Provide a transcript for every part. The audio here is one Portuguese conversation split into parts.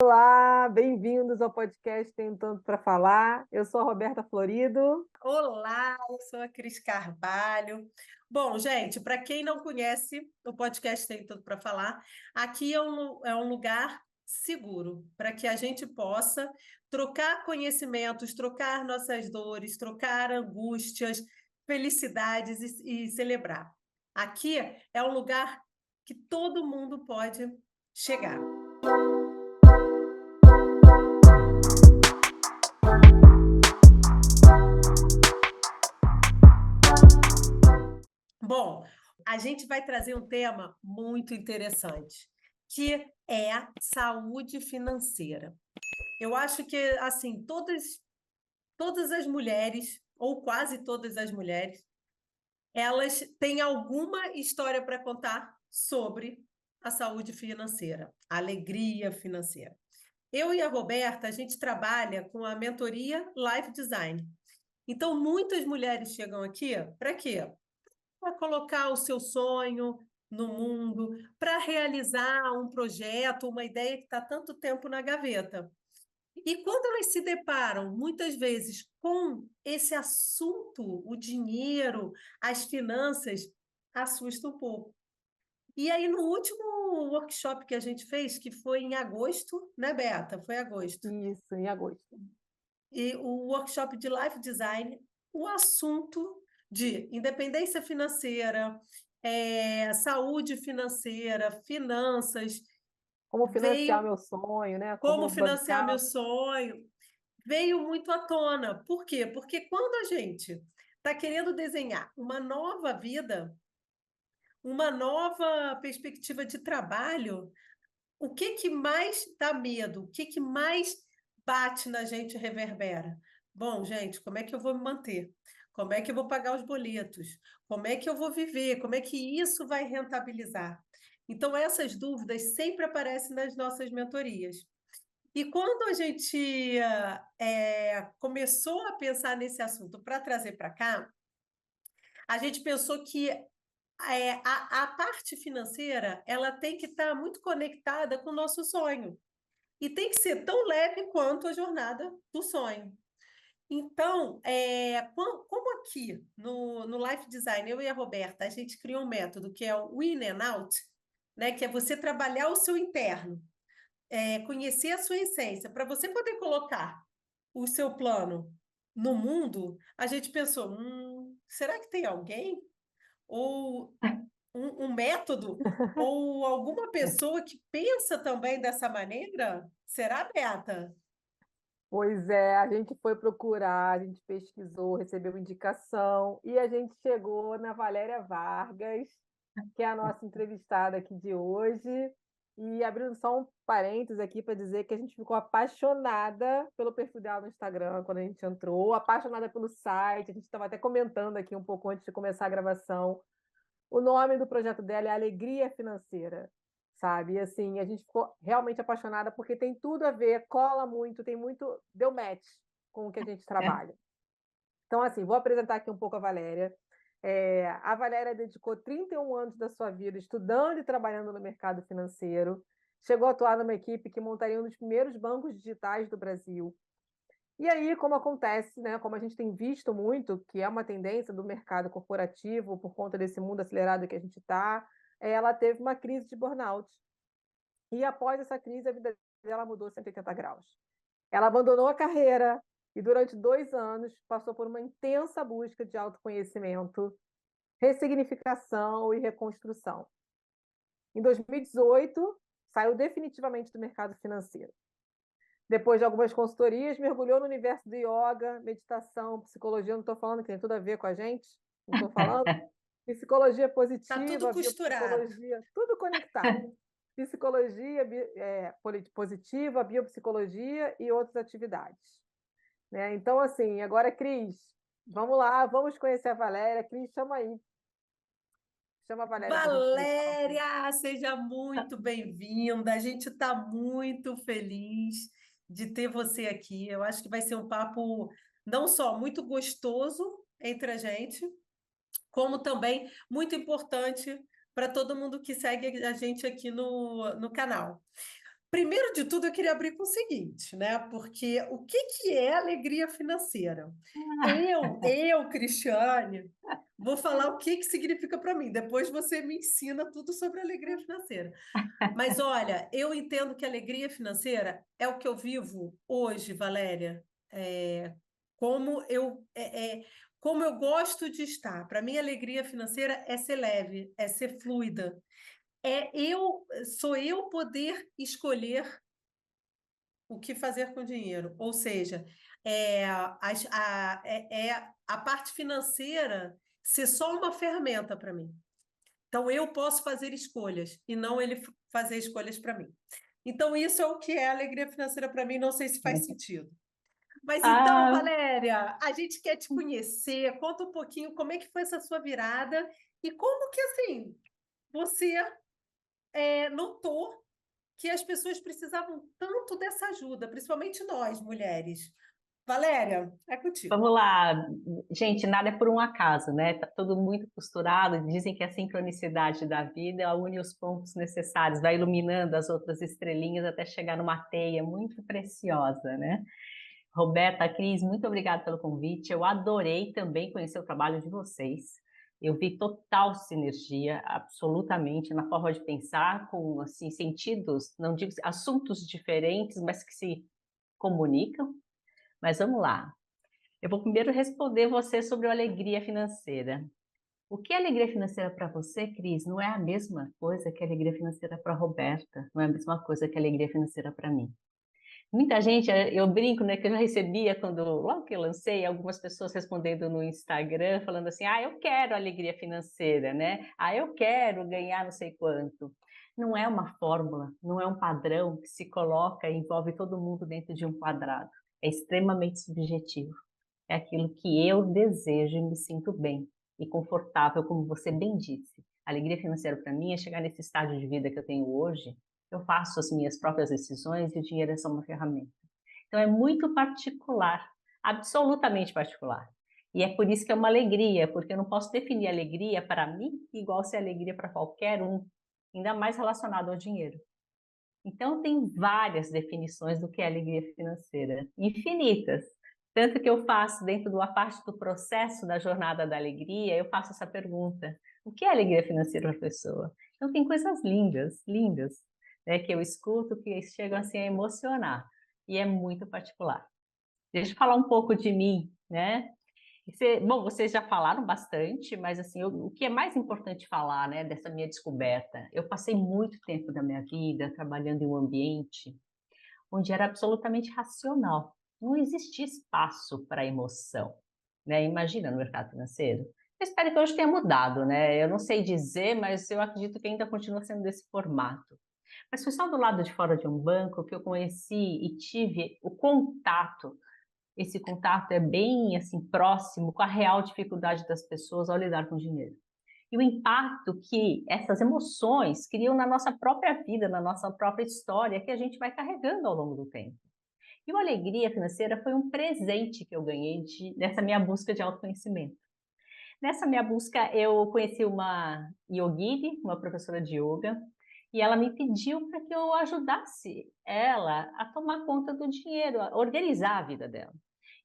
Olá, bem-vindos ao podcast Tenho Tanto para Falar. Eu sou a Roberta Florido. Olá, eu sou a Cris Carvalho. Bom, gente, para quem não conhece, o podcast Tem Tudo para Falar, aqui é um lugar seguro para que a gente possa trocar conhecimentos, trocar nossas dores, trocar angústias, felicidades e celebrar. Aqui é um lugar que todo mundo pode chegar. Bom, a gente vai trazer um tema muito interessante, que é a saúde financeira. Eu acho que, assim, todas as mulheres, ou quase todas as mulheres, elas têm alguma história para contar sobre a saúde financeira, a alegria financeira. Eu e a Roberta, a gente trabalha com a mentoria Life Design. Então, muitas mulheres chegam aqui para quê? Para colocar o seu sonho no mundo, para realizar um projeto, uma ideia que está tanto tempo na gaveta. E quando elas se deparam, muitas vezes, com esse assunto, o dinheiro, as finanças, assusta um pouco. E aí, no último workshop que a gente fez, que foi em agosto, né, Beata? Foi agosto. Isso, em agosto. E o workshop de Life Design, o assunto de independência financeira, saúde financeira, finanças, Como financiar veio meu sonho, né? como Como financiar bancar. meu sonho, veio muito à tona. Por quê? Porque quando a gente está querendo desenhar uma nova vida, uma nova perspectiva de trabalho, o que que mais dá medo? O que que mais bate na gente e reverbera? Bom, gente, como é que eu vou me manter? Como é que eu vou pagar os boletos? Como é que eu vou viver? Como é que isso vai rentabilizar? Então, essas dúvidas sempre aparecem nas nossas mentorias. E quando a gente começou a pensar nesse assunto para trazer para cá, a gente pensou que a parte financeira ela tem que estar muito conectada com o nosso sonho. E tem que ser tão leve quanto a jornada do sonho. Então, como aqui no Life Design, eu e a Roberta, a gente criou um método que é o In and Out, né, que é você trabalhar o seu interno, conhecer a sua essência, para você poder colocar o seu plano no mundo, a gente pensou, será que tem alguém? Ou um método? Ou alguma pessoa que pensa também dessa maneira? Será, Beata? Pois é, a gente foi procurar, a gente pesquisou, recebeu indicação e a gente chegou na Valéria Vargas, que é a nossa entrevistada aqui de hoje. E abrindo só um parênteses aqui para dizer que a gente ficou apaixonada pelo perfil dela no Instagram quando a gente entrou, apaixonada pelo site. A gente estava até comentando aqui um pouco antes de começar a gravação. O nome do projeto dela é Alegria Financeira, sabe? E assim, a gente ficou realmente apaixonada porque tem tudo a ver, cola muito, tem muito, deu match com o que a gente trabalha. Então, assim, vou apresentar aqui um pouco a Valéria. A Valéria dedicou 31 anos da sua vida estudando e trabalhando no mercado financeiro. Chegou a atuar numa equipe que montaria um dos primeiros bancos digitais do Brasil. E aí, como acontece, né, como a gente tem visto muito, que é uma tendência do mercado corporativo por conta desse mundo acelerado que a gente está, ela teve uma crise de burnout. E após essa crise, a vida dela mudou 180 graus. Ela abandonou a carreira e, durante 2 anos, passou por uma intensa busca de autoconhecimento, ressignificação e reconstrução. Em 2018, saiu definitivamente do mercado financeiro. Depois de algumas consultorias, mergulhou no universo do yoga, meditação, psicologia. Não estou falando que tem tudo a ver com a gente, não estou falando. Psicologia Tá tudo positiva, costurado. biopsicologia, tudo conectado. Psicologia positiva, biopsicologia e outras atividades. Né? Então, assim, agora, Cris, vamos lá, vamos conhecer a Valéria. Cris, chama aí. Chama a Valéria para a gente poder falar um pouco. Valéria, seja muito bem-vinda. A gente está muito feliz de ter você aqui. Eu acho que vai ser um papo não só muito gostoso entre a gente, como também muito importante para todo mundo que segue a gente aqui no canal. Primeiro de tudo, eu queria abrir com o seguinte, né? Porque o que que é alegria financeira? Cristiane, vou falar o que que significa para mim. Depois você me ensina tudo sobre alegria financeira. Mas olha, eu entendo que alegria financeira é o que eu vivo hoje, Valéria. É, como eu como eu gosto de estar. Para mim, alegria financeira é ser leve, é ser fluida. Sou eu poder escolher o que fazer com o dinheiro. Ou seja, a parte financeira ser só uma ferramenta para mim. Então, eu posso fazer escolhas e não ele fazer escolhas para mim. Então, isso é o que é alegria financeira para mim. Não sei se faz sentido. Mas então, Ah, Valéria, a gente quer te conhecer. Conta um pouquinho como é que foi essa sua virada e como que, assim, você notou que as pessoas precisavam tanto dessa ajuda, principalmente nós, mulheres. Valéria, é contigo. vamos lá, gente, nada é por um acaso, né? Tá tudo muito costurado. Dizem que a sincronicidade da vida ela une os pontos necessários, vai iluminando as outras estrelinhas até chegar numa teia muito preciosa, né? Roberta, Cris, muito obrigada pelo convite. Eu adorei também conhecer o trabalho de vocês. Eu vi total sinergia, absolutamente, na forma de pensar, com assim, sentidos, não digo assuntos diferentes, mas que se comunicam. Mas vamos lá. Eu vou primeiro responder você sobre a alegria financeira. O que é alegria financeira para você, Cris, não é a mesma coisa que a alegria financeira para a Roberta, não é a mesma coisa que a alegria financeira para mim. Muita gente, eu brinco, né, que eu já recebia quando, logo que eu lancei, algumas pessoas respondendo no Instagram, falando assim, ah, eu quero alegria financeira, né? Ah, eu quero ganhar não sei quanto. Não é uma fórmula, não é um padrão que se coloca e envolve todo mundo dentro de um quadrado. É extremamente subjetivo. É aquilo que eu desejo e me sinto bem e confortável, como você bem disse. A alegria financeira para mim é chegar nesse estágio de vida que eu tenho hoje. Eu faço as minhas próprias decisões e o dinheiro é só uma ferramenta. Então é muito particular, absolutamente particular. E é por isso que é uma alegria, porque eu não posso definir alegria para mim igual se alegria para qualquer um, ainda mais relacionado ao dinheiro. Então, tem várias definições do que é alegria financeira, infinitas. Tanto que eu faço, dentro da parte do processo da jornada da alegria, eu faço essa pergunta: o que é alegria financeira para a pessoa? Então, tem coisas lindas, lindas, né, que eu escuto que chegam assim a emocionar, e é muito particular. Deixa eu falar um pouco de mim, né? Bom, vocês já falaram bastante, mas assim, o que é mais importante falar, né, dessa minha descoberta? Eu passei muito tempo da minha vida trabalhando em um ambiente onde era absolutamente racional. Não existia espaço para emoção, né? Imagina no mercado financeiro. Eu espero que hoje tenha mudado, né? Eu não sei dizer, mas eu acredito que ainda continua sendo desse formato. Mas foi só do lado de fora de um banco que eu conheci e tive o contato. Esse contato é bem assim próximo com a real dificuldade das pessoas ao lidar com o dinheiro. E o impacto que essas emoções criam na nossa própria vida, na nossa própria história, que a gente vai carregando ao longo do tempo. E a alegria financeira foi um presente que eu ganhei nessa minha busca de autoconhecimento. Nessa minha busca, eu conheci uma yogini, uma professora de yoga, e ela me pediu para que eu ajudasse ela a tomar conta do dinheiro, a organizar a vida dela.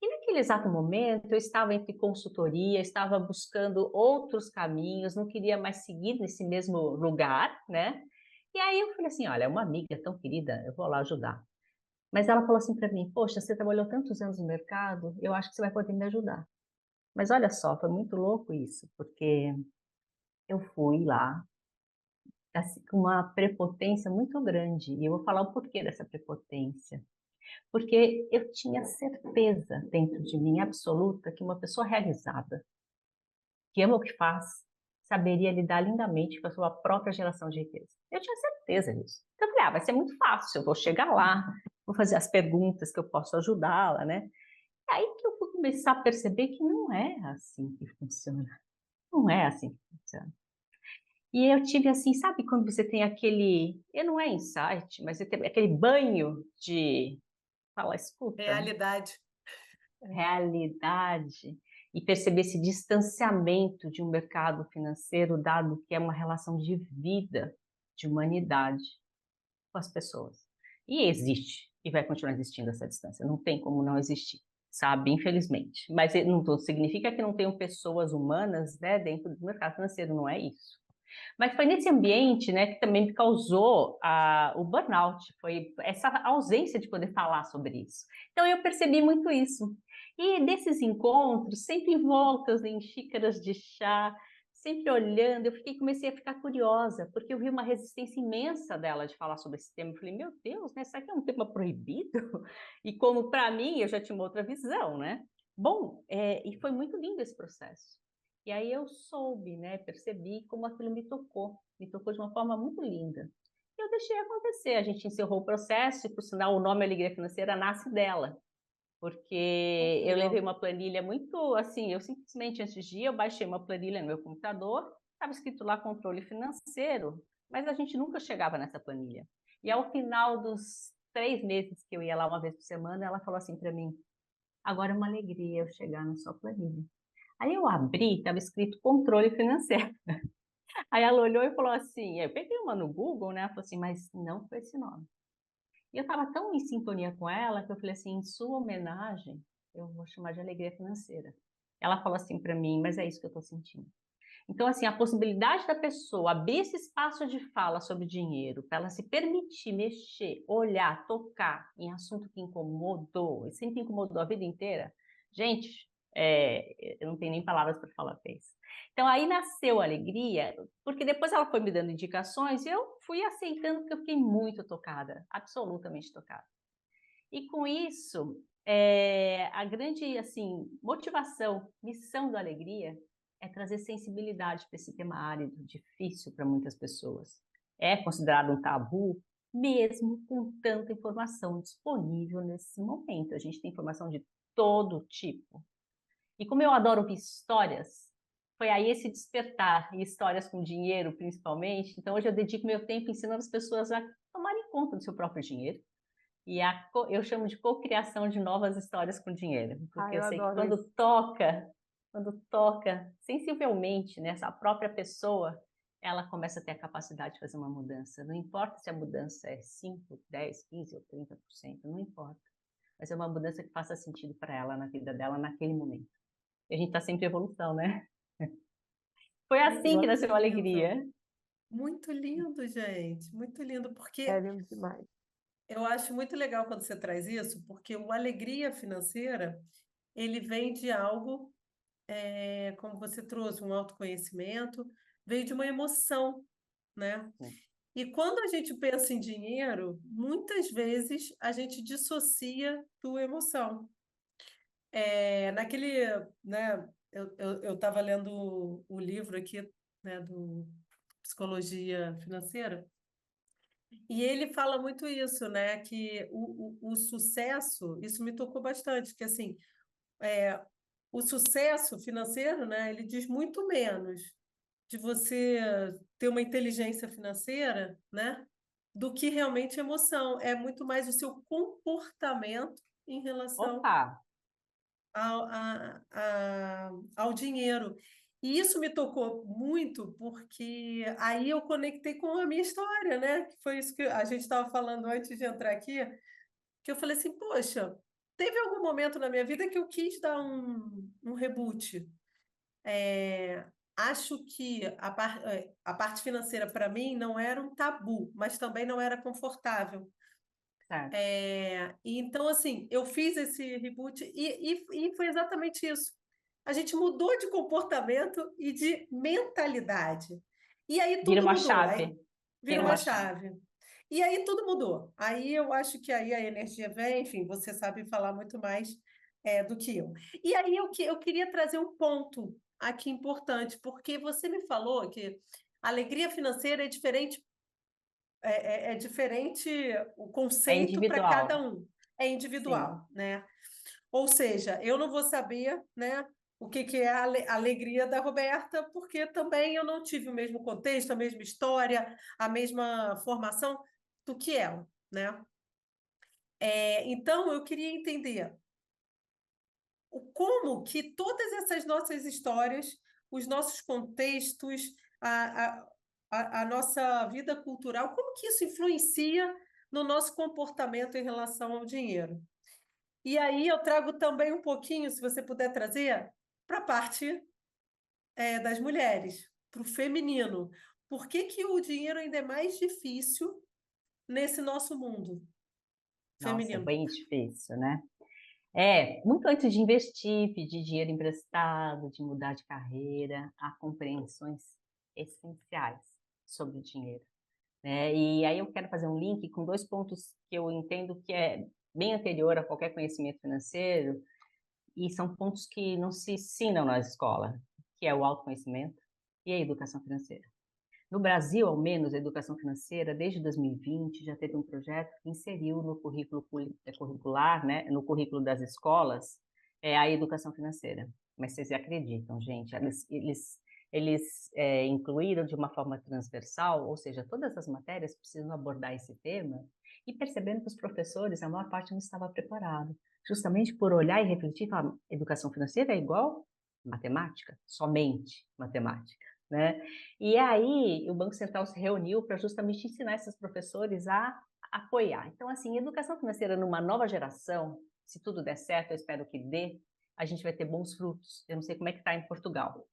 E naquele exato momento, eu estava entre consultoria, estava buscando outros caminhos, não queria mais seguir nesse mesmo lugar, né? E aí eu falei assim, olha, é uma amiga tão querida, eu vou lá ajudar. Mas ela falou assim para mim, poxa, você trabalhou tantos anos no mercado, eu acho que você vai poder me ajudar. Mas olha só, foi muito louco isso, porque eu fui lá assim, com uma prepotência muito grande, e eu vou falar o porquê dessa prepotência. Porque eu tinha certeza dentro de mim absoluta que uma pessoa realizada, que ama o que faz, saberia lidar lindamente com a sua própria geração de riqueza. Eu tinha certeza disso. Então eu falei, vai ser muito fácil, eu vou chegar lá, vou fazer as perguntas que eu posso ajudá-la, né? E aí que eu vou começar a perceber que não é assim que funciona. Não é assim que funciona. E eu tive assim, sabe quando você tem aquele, não é insight, mas você tem aquele banho de falar, escuta, Realidade. realidade, e perceber esse distanciamento de um mercado financeiro, dado que é uma relação de vida, de humanidade com as pessoas. E existe, e vai continuar existindo essa distância, não tem como não existir, sabe? Infelizmente. Mas não significa que não tenham pessoas humanas, né, dentro do mercado financeiro, não é isso. Mas foi nesse ambiente, né, que também me causou o burnout, foi essa ausência de poder falar sobre isso. Então eu percebi muito isso. E desses encontros, sempre envoltas em xícaras de chá, sempre olhando, comecei a ficar curiosa, porque eu vi uma resistência imensa dela de falar sobre esse tema. Eu falei, meu Deus, né, será que é um tema proibido? E como para mim, eu já tinha uma outra visão, né? Bom, e foi muito lindo esse processo. E aí eu soube, né, percebi como aquilo me tocou de uma forma muito linda. Eu deixei acontecer, a gente encerrou o processo, e por sinal o nome Alegria Financeira nasce dela, porque eu Legal. levei uma planilha muito assim, eu simplesmente antes de ir, eu baixei uma planilha no meu computador, estava escrito lá controle financeiro, mas a gente nunca chegava nessa planilha. E ao final dos 3 meses que eu ia lá uma vez por semana, ela falou assim para mim, agora é uma alegria eu chegar na sua planilha. Aí eu abri, estava escrito controle financeiro. Aí ela olhou e falou assim, eu peguei uma no Google, né? Ela falou assim, mas não foi esse nome. E eu estava tão em sintonia com ela que eu falei assim, em sua homenagem, eu vou chamar de alegria financeira. Ela falou assim para mim, mas é isso que eu estou sentindo. Então, assim, a possibilidade da pessoa abrir esse espaço de fala sobre dinheiro, para ela se permitir mexer, olhar, tocar em assunto que incomodou, e sempre incomodou a vida inteira, gente, eu não tenho nem palavras para falar para isso. Então, aí nasceu a alegria, porque depois ela foi me dando indicações e eu fui aceitando, porque eu fiquei muito tocada, absolutamente tocada. E com isso, a grande assim, motivação, missão da alegria é trazer sensibilidade para esse tema árido, difícil para muitas pessoas. É considerado um tabu, mesmo com tanta informação disponível nesse momento. A gente tem informação de todo tipo. E como eu adoro ouvir histórias, foi aí esse despertar, e histórias com dinheiro principalmente. Então hoje eu dedico meu tempo ensinando as pessoas a tomarem conta do seu próprio dinheiro, e eu chamo de cocriação de novas histórias com dinheiro, porque Eu eu sei que adoro isso. quando toca sensivelmente nessa própria pessoa, ela começa a ter a capacidade de fazer uma mudança. Não importa se a mudança é 5, 10, 15 ou 30%, não importa. Mas é uma mudança que faça sentido para ela, na vida dela, naquele momento. E a gente está sempre em evolução, né? Foi assim que nasceu a alegria. Muito lindo, gente. Muito lindo, É porque lindo demais. eu acho muito legal quando você traz isso, porque o alegria financeira, ele vem de algo, como você trouxe, um autoconhecimento, veio de uma emoção, né? E quando a gente pensa em dinheiro, muitas vezes a gente dissocia tua emoção. Naquele, né, eu estava lendo o livro aqui, né, do Psicologia Financeira, e ele fala muito isso, né, que o sucesso, isso me tocou bastante, que assim, o sucesso financeiro, né, ele diz muito menos de você ter uma inteligência financeira, né, do que realmente emoção. É muito mais o seu comportamento em relação Opa! ao dinheiro. E isso me tocou muito porque aí eu conectei com a minha história, né? Que foi isso que a gente estava falando antes de entrar aqui, que eu falei assim, poxa, teve algum momento na minha vida que eu quis dar um reboot. Acho que a parte financeira para mim não era um tabu, mas também não era confortável. Certo. E então, assim, eu fiz esse reboot e foi exatamente isso. A gente mudou de comportamento e de mentalidade. E aí Vira tudo uma mudou. Aí chave. vira Vira uma uma chave. chave. E aí tudo mudou. Aí eu acho que aí a energia vem, enfim, você sabe falar muito mais do que eu. E aí eu queria trazer um ponto aqui importante, porque você me falou que a alegria financeira é diferente o É conceito para cada individual. um. É Sim. individual, né? Ou seja, eu não vou saber, né, o que que é a alegria da Roberta, porque também eu não tive o mesmo contexto, a mesma história, a mesma formação do que ela, né? Então, eu queria entender como que todas essas nossas histórias, os nossos contextos, a, a nossa vida cultural, como que isso influencia no nosso comportamento em relação ao dinheiro. E aí eu trago também um pouquinho, se você puder trazer, para a parte das mulheres, para o feminino. Por que que o dinheiro ainda é mais difícil nesse nosso mundo Nossa, é feminino? bem difícil, né? Muito antes de investir, pedir dinheiro emprestado, de mudar de carreira, há compreensões essenciais sobre o dinheiro, né? E aí eu quero fazer um link com dois pontos que eu entendo que é bem anterior a qualquer conhecimento financeiro, e são pontos que não se ensinam na escola, que é o autoconhecimento e a educação financeira. No Brasil, ao menos, a educação financeira, desde 2020, já teve um projeto que inseriu no currículo curricular, né, no currículo das escolas, a educação financeira. Mas vocês acreditam, gente, eles incluíram de uma forma transversal, ou seja, todas as matérias precisam abordar esse tema, e percebendo que os professores, a maior parte não estava preparado, justamente por olhar e refletir, falar, educação financeira é igual matemática, somente matemática, né? E aí o Banco Central se reuniu para justamente ensinar esses professores a apoiar. Então, assim, educação financeira numa nova geração, se tudo der certo, eu espero que dê, a gente vai ter bons frutos. Eu não sei como é que está em Portugal.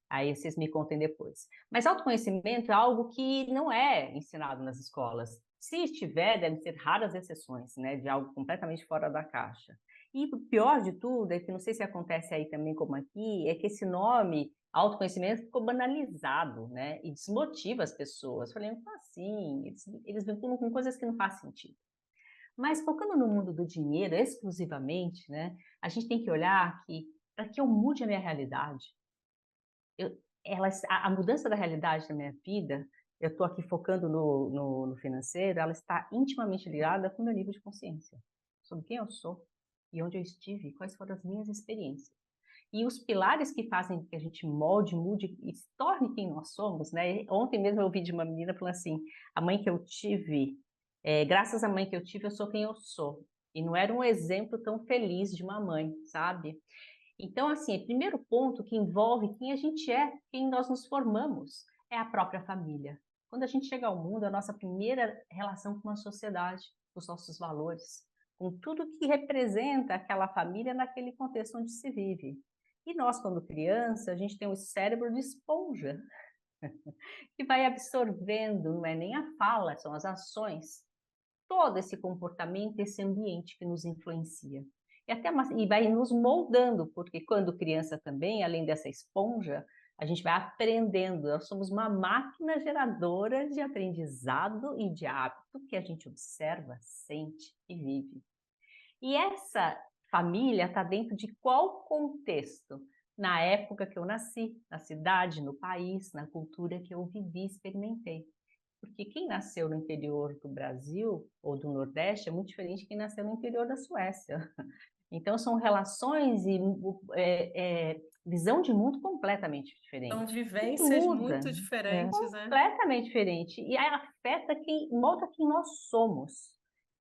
Aí vocês me contem depois. Mas autoconhecimento é algo que não é ensinado nas escolas. Se estiver, devem ser raras exceções, né, de algo completamente fora da caixa. E o pior de tudo, é que não sei se acontece aí também como aqui, é que esse nome, autoconhecimento, ficou banalizado, né, e desmotiva as pessoas. Falei, como assim? Eles vinculam com coisas que não fazem sentido. Mas focando no mundo do dinheiro exclusivamente, né, a gente tem que olhar que, para que eu mude a minha realidade, eu, a mudança da realidade da minha vida, eu estou aqui focando no financeiro, ela está intimamente ligada com o meu nível de consciência, sobre quem eu sou e onde eu estive, quais foram as minhas experiências. E os pilares que fazem com que a gente molde, mude e se torne quem nós somos, né? Ontem mesmo eu ouvi de uma menina falando assim, a mãe que eu tive, graças à mãe que eu tive, eu sou quem eu sou. E não era um exemplo tão feliz de uma mãe, sabe? Então, assim, o primeiro ponto que envolve quem a gente é, quem nós nos formamos, é a própria família. Quando a gente chega ao mundo, a nossa primeira relação com a sociedade, com os nossos valores, com tudo que representa aquela família naquele contexto onde se vive. E nós, quando criança, a gente tem um cérebro de esponja, que vai absorvendo, não é nem a fala, são as ações, todo esse comportamento, esse ambiente que nos influencia. E vai nos moldando, porque quando criança também, além dessa esponja, a gente vai aprendendo. Nós somos uma máquina geradora de aprendizado e de hábito que a gente observa, sente e vive. E essa família está dentro de qual contexto? Na época que eu nasci, na cidade, no país, na cultura que eu vivi, experimentei. Porque quem nasceu no interior do Brasil ou do Nordeste é muito diferente de quem nasceu no interior da Suécia. Então, são relações e visão de mundo completamente São diferente. Isso vivências muda, muito diferentes, né? completamente diferente. E aí afeta molda quem nós somos.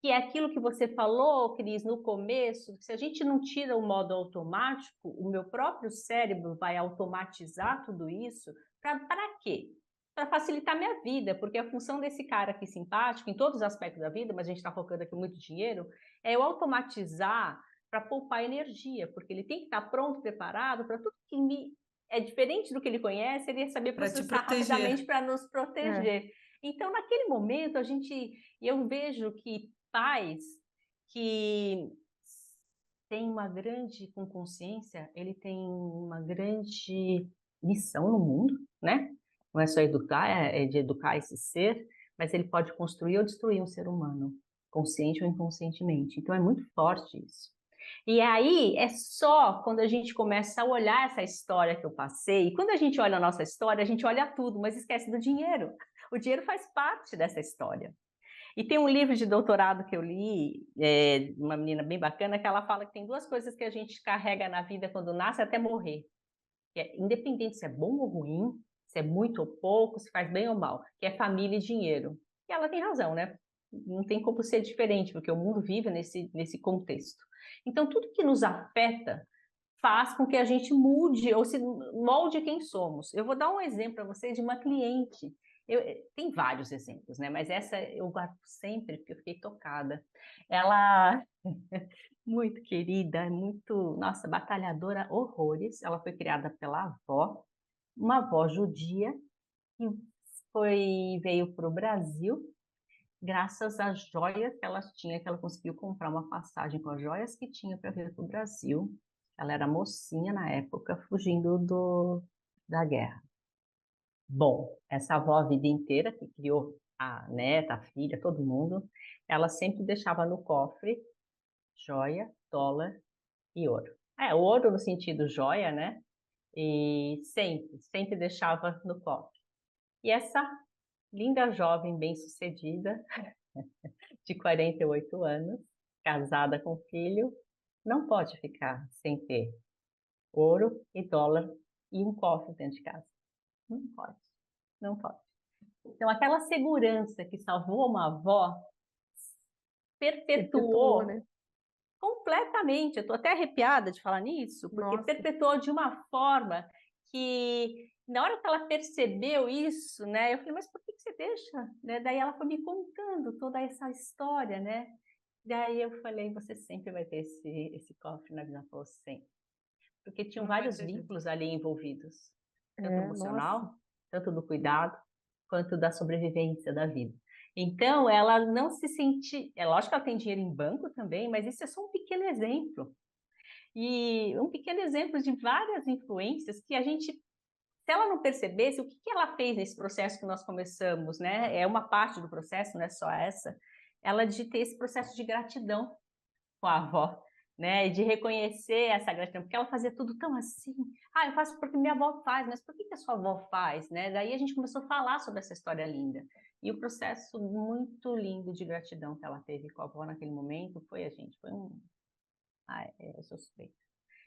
Que é aquilo que você falou, Cris, no começo, se a gente não tira o modo automático, o meu próprio cérebro vai automatizar tudo isso. Para quê? Para facilitar minha vida, porque a função desse cara aqui simpático, em todos os aspectos da vida, mas a gente está focando aqui muito dinheiro, é eu automatizar para poupar energia, porque ele tem que estar pronto, preparado para tudo que é diferente do que ele conhece, ele ia saber Para te processar rapidamente proteger. para nos proteger. Então, naquele momento, eu vejo que pais que têm uma grande, com consciência, ele tem uma grande missão no mundo, né? Não é só educar, é de educar esse ser, mas ele pode construir ou destruir um ser humano, consciente ou inconscientemente. Então, é muito forte isso. E aí é só quando a gente começa a olhar essa história que eu passei, e quando a gente olha a nossa história, a gente olha tudo, mas esquece do dinheiro. O dinheiro faz parte dessa história. E tem um livro de doutorado que eu li, uma menina bem bacana, que ela fala que tem duas coisas que a gente carrega na vida quando nasce até morrer. Que é, independente se é bom ou ruim, se é muito ou pouco, se faz bem ou mal, que é família e dinheiro. E ela tem razão, né? Não tem como ser diferente, porque o mundo vive nesse contexto. Então, tudo que nos afeta faz com que a gente mude ou se molde quem somos. Eu vou dar um exemplo para vocês de uma cliente. Tem vários exemplos, né? Mas essa eu guardo sempre, porque eu fiquei tocada. Ela, muito querida, muito, nossa, batalhadora horrores. Ela foi criada pela avó, uma avó judia, que veio para o Brasil graças às joias que ela tinha, que ela conseguiu comprar uma passagem com as joias que tinha para vir para o Brasil. Ela era mocinha na época, fugindo da guerra. Bom, essa avó a vida inteira, que criou a neta, a filha, todo mundo, ela sempre deixava no cofre joia, dólar e ouro. Ouro no sentido joia, né? E sempre deixava no cofre. E essa linda jovem bem-sucedida, de 48 anos, casada com filho, não pode ficar sem ter ouro e dólar e um cofre dentro de casa. Não pode, não pode. Então, aquela segurança que salvou uma avó Perpetuou, perpetuou né? completamente. Eu estou até arrepiada de falar nisso, porque Nossa. perpetuou de uma forma que, na hora que ela percebeu isso, né, eu falei, mas por que você deixa? Né? Daí ela foi me contando toda essa história, né? Daí eu falei, você sempre vai ter esse cofre na vida, falou sempre. Porque tinham Não vai vários ter jeito. vínculos ali envolvidos, tanto Nossa. emocional, tanto do cuidado, quanto da sobrevivência da vida. Então, ela não se sente... É lógico que ela tem dinheiro em banco também, mas isso é só um pequeno exemplo. E um pequeno exemplo de várias influências que a gente, se ela não percebesse, o que ela fez nesse processo que nós começamos, né? É uma parte do processo, não é só essa. Ela de ter esse processo de gratidão com a avó, né? De reconhecer essa gratidão, porque ela fazia tudo tão assim. Eu faço porque minha avó faz, mas por que a sua avó faz, né? Daí a gente começou a falar sobre essa história linda. E o processo muito lindo de gratidão que ela teve com a avó naquele momento foi eu sou suspeita.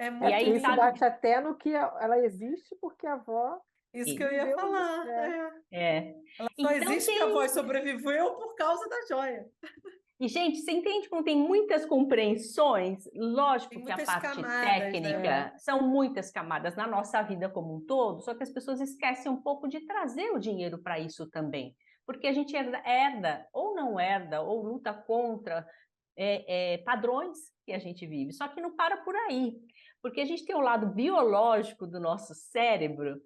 É E muito aí, Isso sabe? bate até no que ela existe porque a avó isso que eu ia viveu isso, falar. né? Ela só Então existe porque a voz sobreviveu por causa da joia. E, gente, você entende como tem muitas compreensões? Lógico Tem que a muitas parte camadas, né? técnica são muitas camadas na nossa vida como um todo, só que as pessoas esquecem um pouco de trazer o dinheiro para isso também. Porque a gente herda, ou não herda, ou luta contra padrões que a gente vive. Só que não para por aí. Porque a gente tem o lado biológico do nosso cérebro,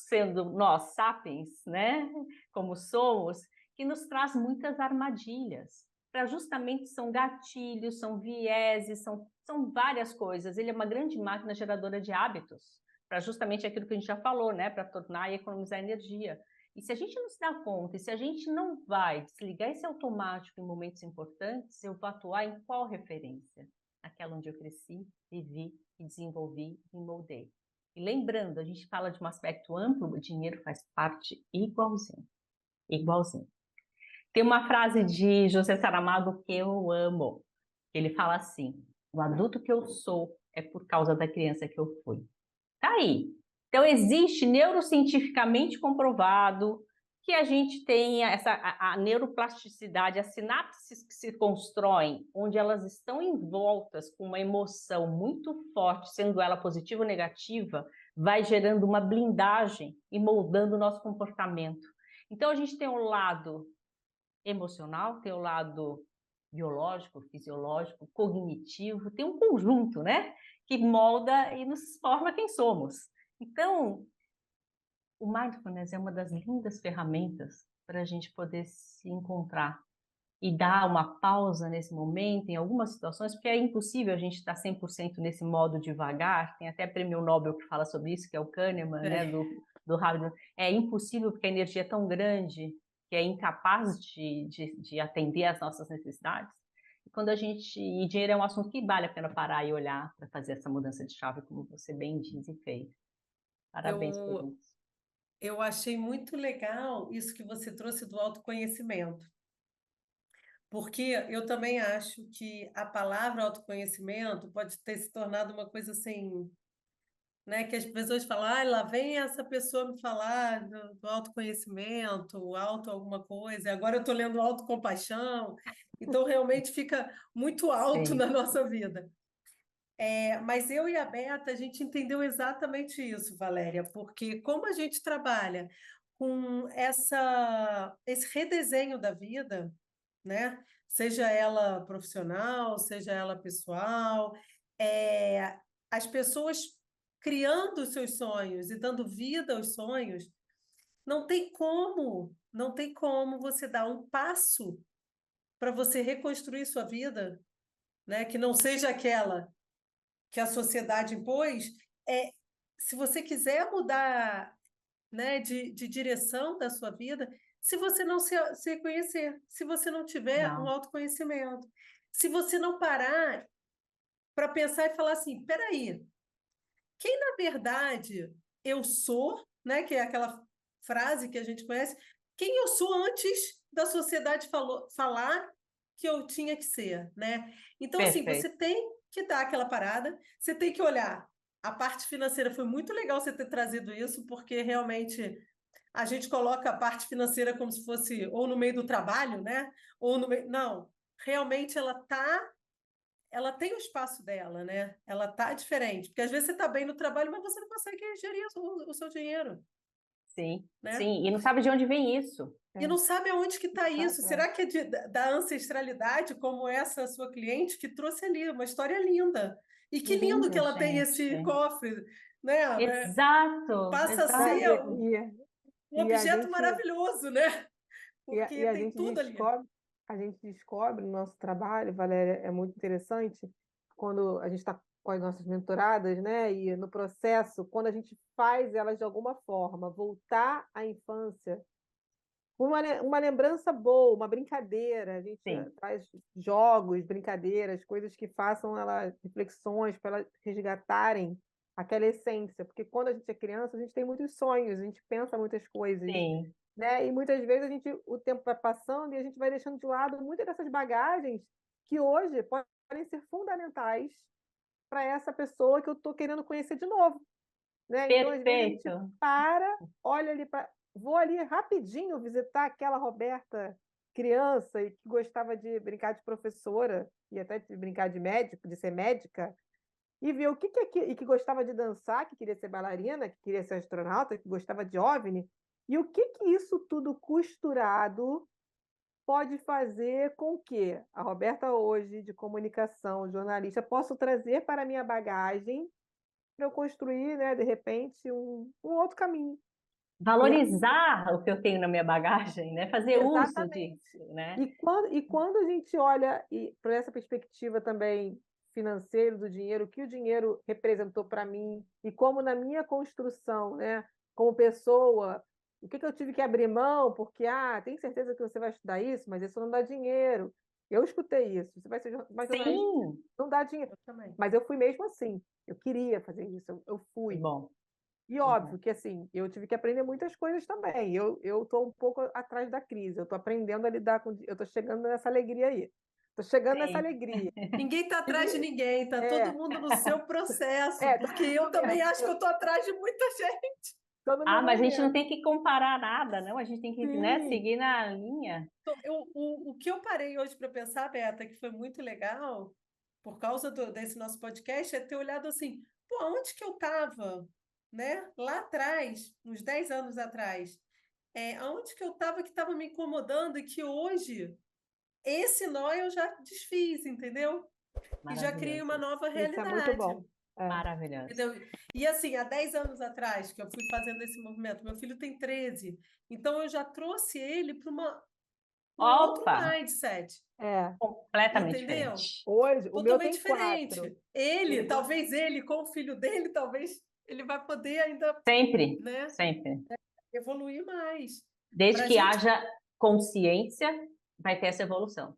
sendo nós sapiens, né? Como somos, que nos traz muitas armadilhas. Para justamente são gatilhos, são vieses, são várias coisas. Ele é uma grande máquina geradora de hábitos, para justamente aquilo que a gente já falou, né? Para tornar e economizar energia. E se a gente não se dá conta, e se a gente não vai desligar esse automático em momentos importantes, eu vou atuar em qual referência? Aquela onde eu cresci, vivi, e desenvolvi e moldei. E lembrando, a gente fala de um aspecto amplo, o dinheiro faz parte igualzinho. Igualzinho. Tem uma frase de José Saramago que eu amo. Ele fala assim: o adulto que eu sou é por causa da criança que eu fui. Tá aí. Então, existe neurocientificamente comprovado que a gente tem a neuroplasticidade, as sinapses que se constroem, onde elas estão envoltas com uma emoção muito forte, sendo ela positiva ou negativa, vai gerando uma blindagem e moldando o nosso comportamento. Então, a gente tem um lado emocional, tem o lado biológico, fisiológico, cognitivo, tem um conjunto, né? Que molda e nos forma quem somos. Então, o mindfulness é uma das lindas ferramentas para a gente poder se encontrar e dar uma pausa nesse momento, em algumas situações, porque é impossível a gente estar 100% nesse modo devagar. Tem até prêmio Nobel que fala sobre isso, que é o Kahneman, né, do Harvard. É impossível porque a energia é tão grande que é incapaz de atender às nossas necessidades. E quando a gente... E dinheiro é um assunto que vale a pena parar e olhar para fazer essa mudança de chave, como você bem diz e fez. Parabéns por Eu, isso. eu achei muito legal isso que você trouxe do autoconhecimento, porque eu também acho que a palavra autoconhecimento pode ter se tornado uma coisa assim, né? Que as pessoas falam, lá vem essa pessoa me falar do autoconhecimento, auto alguma coisa, e agora eu estou lendo autocompaixão, então realmente fica muito alto Sim. na nossa vida. Mas eu e a Beta, a gente entendeu exatamente isso, Valéria, porque como a gente trabalha com esse redesenho da vida, né? Seja ela profissional, seja ela pessoal, as pessoas criando os seus sonhos e dando vida aos sonhos, não tem como você dar um passo para você reconstruir sua vida, né? Que não seja aquela que a sociedade impôs. É, se você quiser mudar, né, de direção da sua vida, se você não se conhecer, se você não tiver um Não, autoconhecimento, se você não parar para pensar e falar assim, peraí, quem na verdade eu sou, né, que é aquela frase que a gente conhece, quem eu sou antes da sociedade falar que eu tinha que ser, né? Então, assim, você perfeito. tem que dar aquela parada, você tem que olhar. A parte financeira foi muito legal você ter trazido isso, porque realmente a gente coloca a parte financeira como se fosse ou no meio do trabalho, né? Ou no meio. Não, realmente ela tem o espaço dela, né? Ela tá diferente, porque às vezes você está bem no trabalho, mas você não consegue gerir o seu dinheiro, Sim, né? sim. E não sabe de onde vem isso. E não sabe aonde que está isso. É. Será que é da ancestralidade, como essa sua cliente, que trouxe ali uma história linda? E que lindo que Linda, ela tem gente. esse cofre, né? Exato, Passa a Não, ser exato. um e a objeto gente maravilhoso, né? e Porque a tem gente tudo ali. descobre no nosso trabalho, Valéria, é muito interessante quando a gente está com as nossas mentoradas, né? E no processo, quando a gente faz elas de alguma forma voltar à infância, uma lembrança boa, uma brincadeira, a gente Sim, faz jogos, brincadeiras, coisas que façam elas reflexões para elas resgatarem aquela essência, porque quando a gente é criança, a gente tem muitos sonhos, a gente pensa muitas coisas, sim. né? E muitas vezes o tempo vai passando e a gente vai deixando de lado muitas dessas bagagens que hoje podem ser fundamentais para essa pessoa que eu estou querendo conhecer de novo, né? Então, às vezes a gente Perfeito. para, olha ali para, vou ali rapidinho visitar aquela Roberta criança e que gostava de brincar de professora e até de brincar de médico, de ser médica, e ver o que e que gostava de dançar, que queria ser bailarina, que queria ser astronauta, que gostava de OVNI, e o que isso tudo costurado pode fazer com que a Roberta hoje, de comunicação, jornalista, possa trazer para a minha bagagem para eu construir, né, de repente, um outro caminho. E Valorizar o que eu tenho na minha bagagem, né? Fazer uso exatamente. disso, né? E quando a gente olha para essa perspectiva também financeira do dinheiro, o que o dinheiro representou para mim e como na minha construção, né, como pessoa, o que eu tive que abrir mão, porque tem certeza que você vai estudar isso, mas isso não dá dinheiro. Eu escutei isso. Você vai ser mais jornalista, Sim, não dá dinheiro. Eu também. Mas eu fui mesmo assim. Eu queria fazer isso, eu que fui. bom, E que bom. óbvio que assim, eu tive que aprender muitas coisas também. Eu estou um pouco atrás da crise, eu estou aprendendo a lidar com. Eu estou chegando nessa alegria aí. Estou chegando nessa Sim. alegria. Ninguém está atrás de Tive- ninguém, tá todo É, mundo no seu processo, todo porque eu mundo, também acho que eu estou atrás de muita gente. tô no meu Ah, mas a gente não momento. tem que comparar nada, não. A gente tem que, né, Sim, seguir na linha. Então, o que eu parei hoje para pensar, Beta, que foi muito legal, por causa desse nosso podcast, é ter olhado assim, pô, onde que eu estava, né? Lá atrás, uns 10 anos atrás, aonde que eu estava que estava me incomodando e que hoje esse nó eu já desfiz, entendeu? E já criei uma Maravilhoso, nova isso é muito realidade. bom. É. maravilhoso. Entendeu? E assim, há 10 anos atrás que eu fui fazendo esse movimento, meu filho tem 13, então eu já trouxe ele para um outro Opa, mindset, É. completamente entendeu? diferente. Hoje, o meu Totalmente tem 4. diferente. Ele, Ele tem... talvez ele, com o filho dele, talvez ele vai poder ainda, Sempre, né, sempre. evoluir mais. Desde Para a que gente, haja consciência, vai ter essa evolução.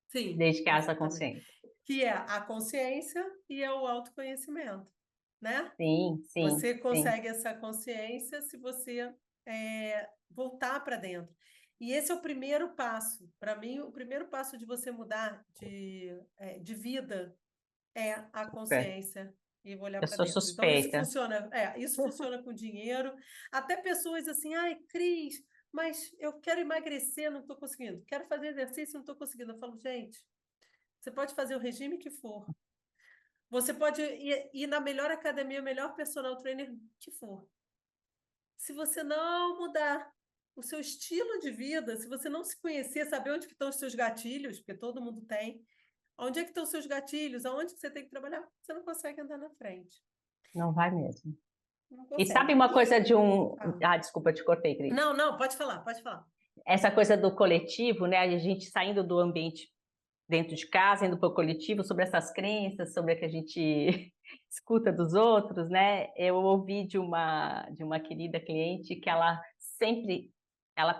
sim, Desde que haja exatamente. consciência. Que é a consciência e é o autoconhecimento, né? Sim, sim, Você sim. consegue essa consciência se você voltar para dentro. E esse é o primeiro passo. Para mim, o primeiro passo de você mudar de vida é a Super. consciência e olhar Eu para sou dentro. Então, suspeita. isso funciona com dinheiro. Até pessoas assim, ai, Cris, mas eu quero emagrecer, não estou conseguindo. Quero fazer exercício, não estou conseguindo. Eu falo, gente, você pode fazer o regime que for. Você pode ir na melhor academia, melhor personal trainer que for. se você não mudar o seu estilo de vida, se você não se conhecer, saber onde que estão os seus gatilhos, porque todo mundo tem, onde é que estão os seus gatilhos, aonde que você tem que trabalhar, você não consegue andar na frente. Não vai mesmo. Não E sabe consegue. uma coisa de um... Ah, Ah, desculpa, te cortei, Cris. não, pode falar, pode falar. Essa coisa do coletivo, né? A gente saindo do ambiente dentro de casa, indo para o coletivo, sobre essas crenças, sobre o que a gente escuta dos outros, né? Eu ouvi de uma querida cliente que ela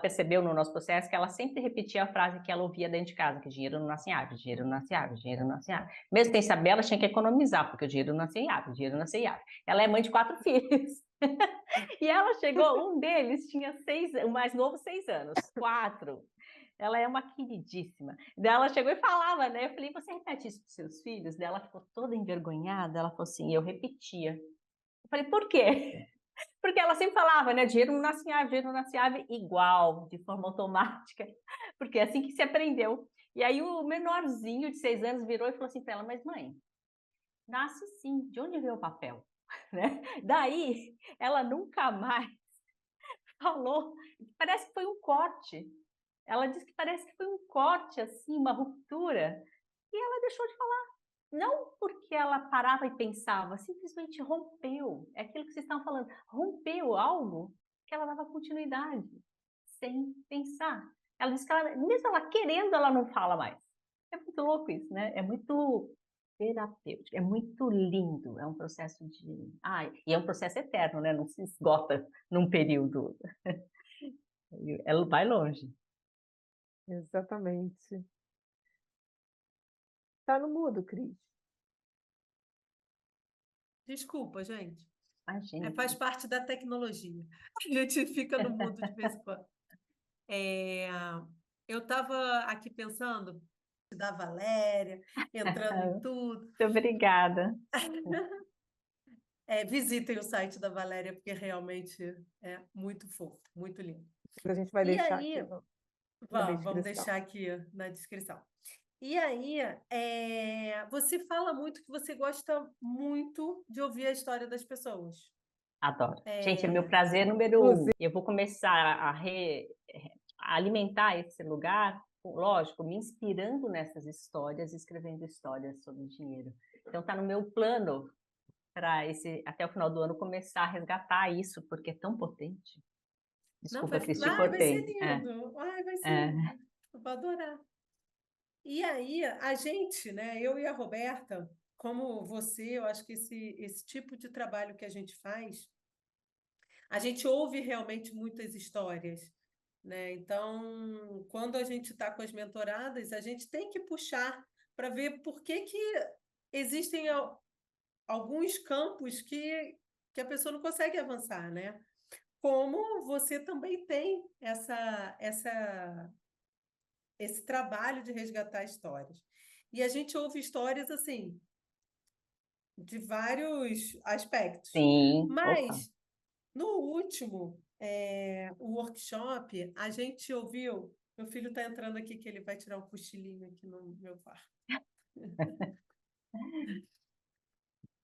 percebeu no nosso processo que ela sempre repetia a frase que ela ouvia dentro de casa, que dinheiro não nasce em árvore, dinheiro não nasce em árvore, dinheiro não nasce em árvore. Mesmo sem saber, ela tinha que economizar, porque o dinheiro não nasce em árvore, dinheiro não nasce em árvore. Ela é mãe de 4 filhos. E ela chegou, um deles tinha 6, o mais novo 6 anos, 4. Ela é uma queridíssima. Daí ela chegou e falava, né? Eu falei, você repete isso para os seus filhos? Daí ela ficou toda envergonhada. Ela falou assim, eu repetia. Eu falei, por quê? Porque ela sempre falava, né? Dinheiro não nasce em árvore, dinheiro não nasce em árvore, igual, de forma automática. Porque é assim que se aprendeu. E aí o menorzinho de 6 anos virou e falou assim para ela, mas mãe, nasce sim, de onde veio o papel? Né? Daí ela nunca mais falou, parece que foi um corte. Ela disse que parece que foi um corte, assim, uma ruptura, e ela deixou de falar. Não porque ela parava e pensava, simplesmente rompeu. É aquilo que vocês estavam falando, rompeu algo que ela dava continuidade, sem pensar. Ela disse que ela, mesmo ela querendo, ela não fala mais. É muito louco isso, né? É muito terapêutico, é muito lindo. É um processo de... e é um processo eterno, né? Não se esgota num período. Ela vai longe. Exatamente. Tá no mudo, Cris. Desculpa, gente. Imagina. Faz parte da tecnologia. A gente fica no mudo de vez em quando. Eu estava aqui pensando da Valéria, entrando em tudo. Muito obrigada. Visitem o site da Valéria, porque realmente é muito fofo, muito lindo. A gente vai E deixar aí, aqui na vamos descrição. deixar aqui na descrição. E aí, você fala muito que você gosta muito de ouvir a história das pessoas. Adoro. Gente, é meu prazer número 1. Inclusive, Eu vou começar a alimentar esse lugar, lógico, me inspirando nessas histórias, escrevendo histórias sobre dinheiro. Então, está no meu plano para até o final do ano começar a resgatar isso, porque é tão potente. Não, Desculpa, Cris, te vai ser cortei. lindo. Vai ser lindo. Eu vou adorar. E aí, a gente, né, eu e a Roberta, como você, eu acho que esse tipo de trabalho que a gente faz, a gente ouve realmente muitas histórias, né? Então, quando a gente está com as mentoradas, a gente tem que puxar para ver por que existem alguns campos que a pessoa não consegue avançar, né? Como você também tem esse trabalho de resgatar histórias. E a gente ouve histórias assim, de vários aspectos. Sim, opa. Mas, no último o workshop, a gente ouviu. Meu filho está entrando aqui, que ele vai tirar um cochilinho aqui no meu quarto.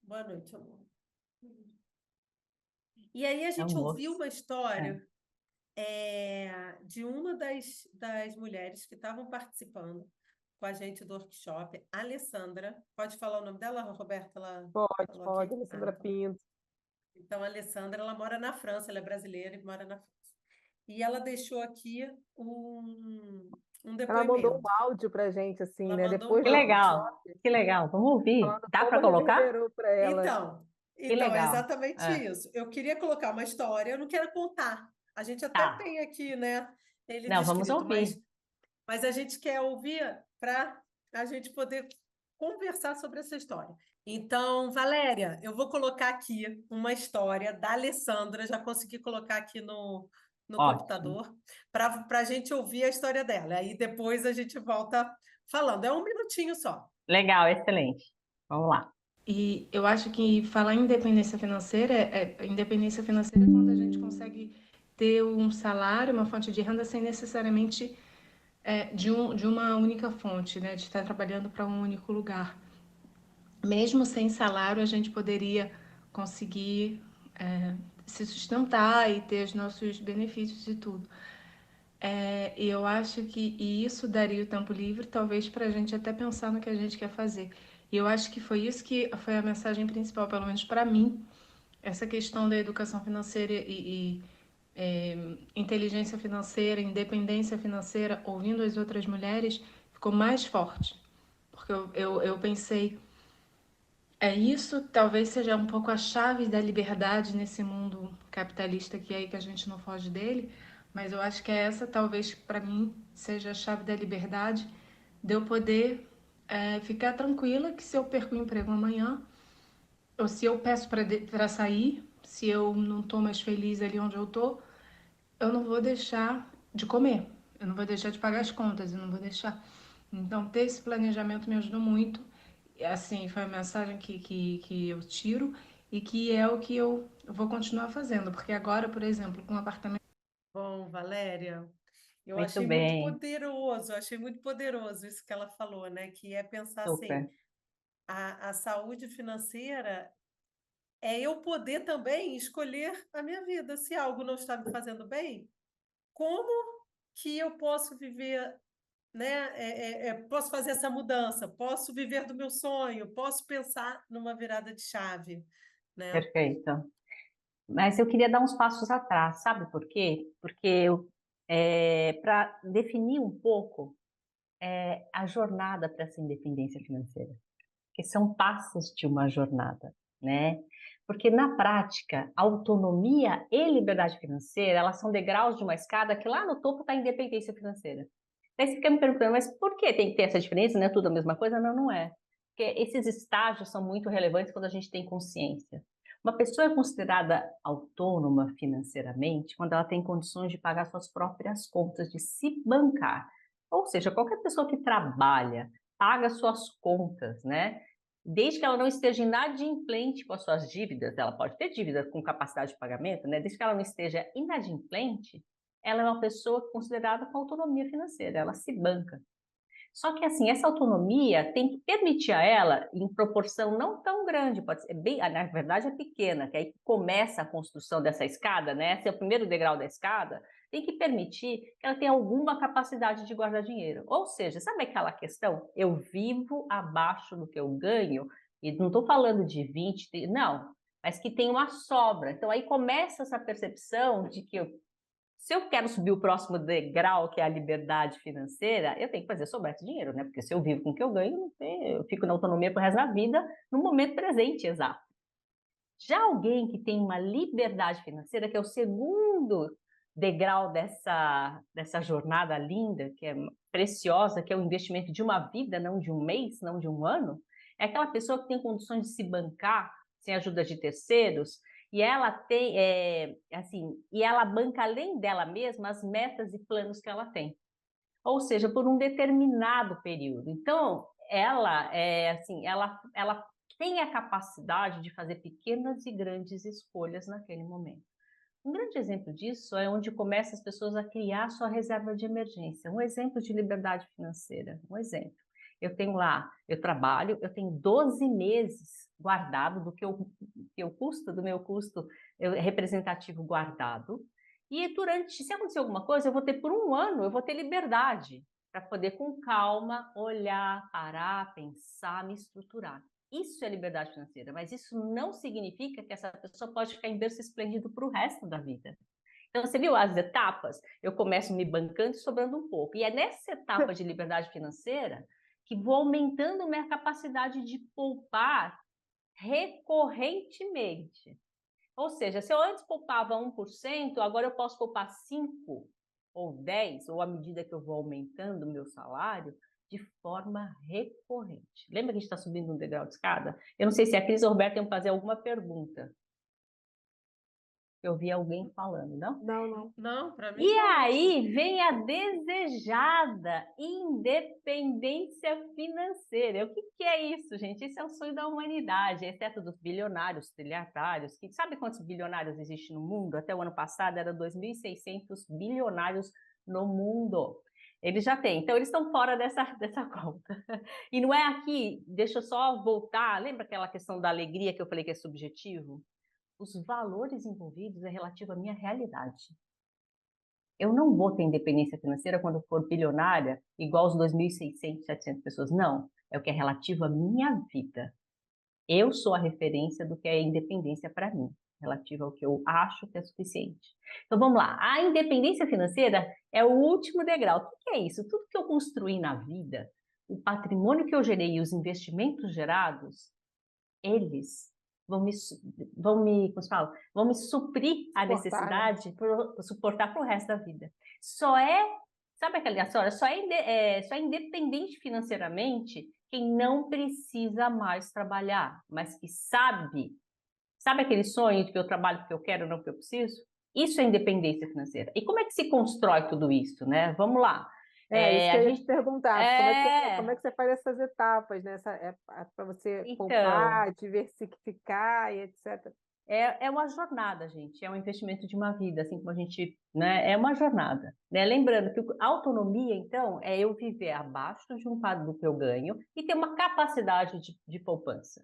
Boa noite, amor. E aí a gente ouviu uma história de uma das mulheres que estavam participando com a gente do workshop, a Alessandra. Pode falar o nome dela, Roberta? Ela pode, Alessandra Pinto. Então, a Alessandra, ela mora na França, ela é brasileira e mora na França. E ela deixou aqui um depoimento. Ela mandou um áudio pra gente, assim, ela né? Depois que legal, que legal. Vamos ouvir. Dá para colocar? Pra ela. Então, é exatamente isso. Eu queria colocar uma história, eu não quero contar. A gente até tem aqui, né? Ele não, descrito, vamos ouvir. mas a gente quer ouvir para a gente poder conversar sobre essa história. Então, Valéria, eu vou colocar aqui uma história da Alessandra, já consegui colocar aqui no computador, para a gente ouvir a história dela. Aí depois a gente volta falando. É 1 minutinho só. Legal, excelente. Vamos lá. E eu acho que falar em independência financeira independência financeira é quando a gente consegue ter um salário, uma fonte de renda sem necessariamente de uma única fonte, né? De estar trabalhando para um único lugar. Mesmo sem salário, a gente poderia conseguir se sustentar e ter os nossos benefícios e tudo. E eu acho que isso daria o tempo livre, talvez, para a gente até pensar no que a gente quer fazer. E eu acho que foi isso que foi a mensagem principal, pelo menos para mim, essa questão da educação financeira e inteligência financeira, independência financeira, ouvindo as outras mulheres, ficou mais forte. Porque eu pensei, isso talvez seja um pouco a chave da liberdade nesse mundo capitalista que é aí que a gente não foge dele, mas eu acho que essa talvez para mim seja a chave da liberdade, de eu poder ficar tranquila que se eu perco o emprego amanhã, ou se eu peço para sair, se eu não estou mais feliz ali onde eu estou, eu não vou deixar de comer, eu não vou deixar de pagar as contas, eu não vou deixar. Então, ter esse planejamento me ajudou muito. Assim, foi a mensagem que eu tiro e que é o que eu vou continuar fazendo. Porque agora, por exemplo, com um apartamento. Bom, Valéria, eu Muito achei bem, muito poderoso isso que ela falou, né? Que é pensar assim, super. a saúde financeira é eu poder também escolher a minha vida. Se algo não está me fazendo bem, como que eu posso viver, né? Posso fazer essa mudança, posso viver do meu sonho, posso pensar numa virada de chave, né? Perfeito. Mas eu queria dar uns passos atrás, sabe por quê? Porque para definir um pouco a jornada para essa independência financeira, que são passos de uma jornada, né? Porque na prática, autonomia e liberdade financeira, elas são degraus de uma escada que lá no topo está a independência financeira. Daí você fica me perguntando, mas por que tem que ter essa diferença? Não é tudo a mesma coisa? Não, não é. Porque esses estágios são muito relevantes quando a gente tem consciência. Uma pessoa é considerada autônoma financeiramente quando ela tem condições de pagar suas próprias contas, de se bancar. Ou seja, qualquer pessoa que trabalha, paga suas contas, né? Desde que ela não esteja inadimplente com as suas dívidas, ela pode ter dívida com capacidade de pagamento, né? Desde que ela não esteja inadimplente, ela é uma pessoa considerada com autonomia financeira, ela se banca. Só que assim, essa autonomia tem que permitir a ela, em proporção não tão grande, pode ser bem, na verdade é pequena, que aí começa a construção dessa escada, né? Esse é o primeiro degrau da escada, tem que permitir que ela tenha alguma capacidade de guardar dinheiro. Ou seja, sabe aquela questão? Eu vivo abaixo do que eu ganho, e não estou falando de 20, não, mas que tem uma sobra. Então aí começa essa percepção de que se eu quero subir o próximo degrau, que é a liberdade financeira, eu tenho que fazer sobrar esse dinheiro, né? Porque se eu vivo com o que eu ganho, eu fico na autonomia pro resto da vida, no momento presente, exato. Já alguém que tem uma liberdade financeira, que é o segundo degrau dessa jornada linda, que é preciosa, que é o investimento de uma vida, não de um mês, não de um ano, é aquela pessoa que tem condições de se bancar sem ajuda de terceiros, e ela tem, assim, e ela banca além dela mesma as metas e planos que ela tem. Ou seja, por um determinado período. Então, ela tem a capacidade de fazer pequenas e grandes escolhas naquele momento. Um grande exemplo disso é onde começam as pessoas a criar sua reserva de emergência. Um exemplo de liberdade financeira. Um exemplo. Eu tenho lá, eu trabalho, eu tenho 12 meses guardado do meu custo representativo guardado. E se acontecer alguma coisa, eu vou ter por um ano, eu vou ter liberdade para poder com calma olhar, parar, pensar, me estruturar. Isso é liberdade financeira, mas isso não significa que essa pessoa pode ficar em berço esplêndido para o resto da vida. Então, você viu as etapas? Eu começo me bancando e sobrando um pouco. E é nessa etapa de liberdade financeira que vou aumentando minha capacidade de poupar recorrentemente. Ou seja, se eu antes poupava 1%, agora eu posso poupar 5% ou 10%, ou à medida que eu vou aumentando o meu salário, de forma recorrente. Lembra que a gente está subindo um degrau de escada? Eu não sei se a Cris ou o Roberto tem que fazer alguma pergunta. Eu vi alguém falando, não? Não. Não, para mim E tá ótimo. aí vem a desejada independência financeira. O que é isso, gente? Esse é o sonho da humanidade, exceto dos bilionários, trilhardários, que sabe quantos bilionários existem no mundo? Até o ano passado eram 2.600 bilionários no mundo. Eles já têm, então eles estão fora dessa conta. E não é aqui, deixa eu só voltar, lembra aquela questão da alegria que eu falei que é subjetivo? os valores envolvidos é relativo à minha realidade. Eu não vou ter independência financeira quando eu for bilionária, igual os 2.600, 700 pessoas. Não, é o que é relativo à minha vida. Eu sou a referência do que é independência para mim, relativo ao que eu acho que é suficiente. Então vamos lá, a independência financeira é o último degrau. O que é isso? Tudo que eu construí na vida, o patrimônio que eu gerei e os investimentos gerados, eles como se fala? Vão me suprir a Suportar, né? necessidade, suportar para o resto da vida. Sabe aquela história? Só é independente financeiramente quem não precisa mais trabalhar, mas que sabe aquele sonho de que eu trabalho porque eu quero, não porque eu preciso? Isso é independência financeira. E como é que se constrói tudo isso, né? Vamos lá. Isso que A eu ia te gente perguntar, como é que você faz essas etapas, né? Para você então, poupar, diversificar e etc. é uma jornada, gente, é um investimento de uma vida, assim como a gente, né, é uma jornada, né? Lembrando que a autonomia, então, é eu viver abaixo de um quadro do que eu ganho e ter uma capacidade de poupança.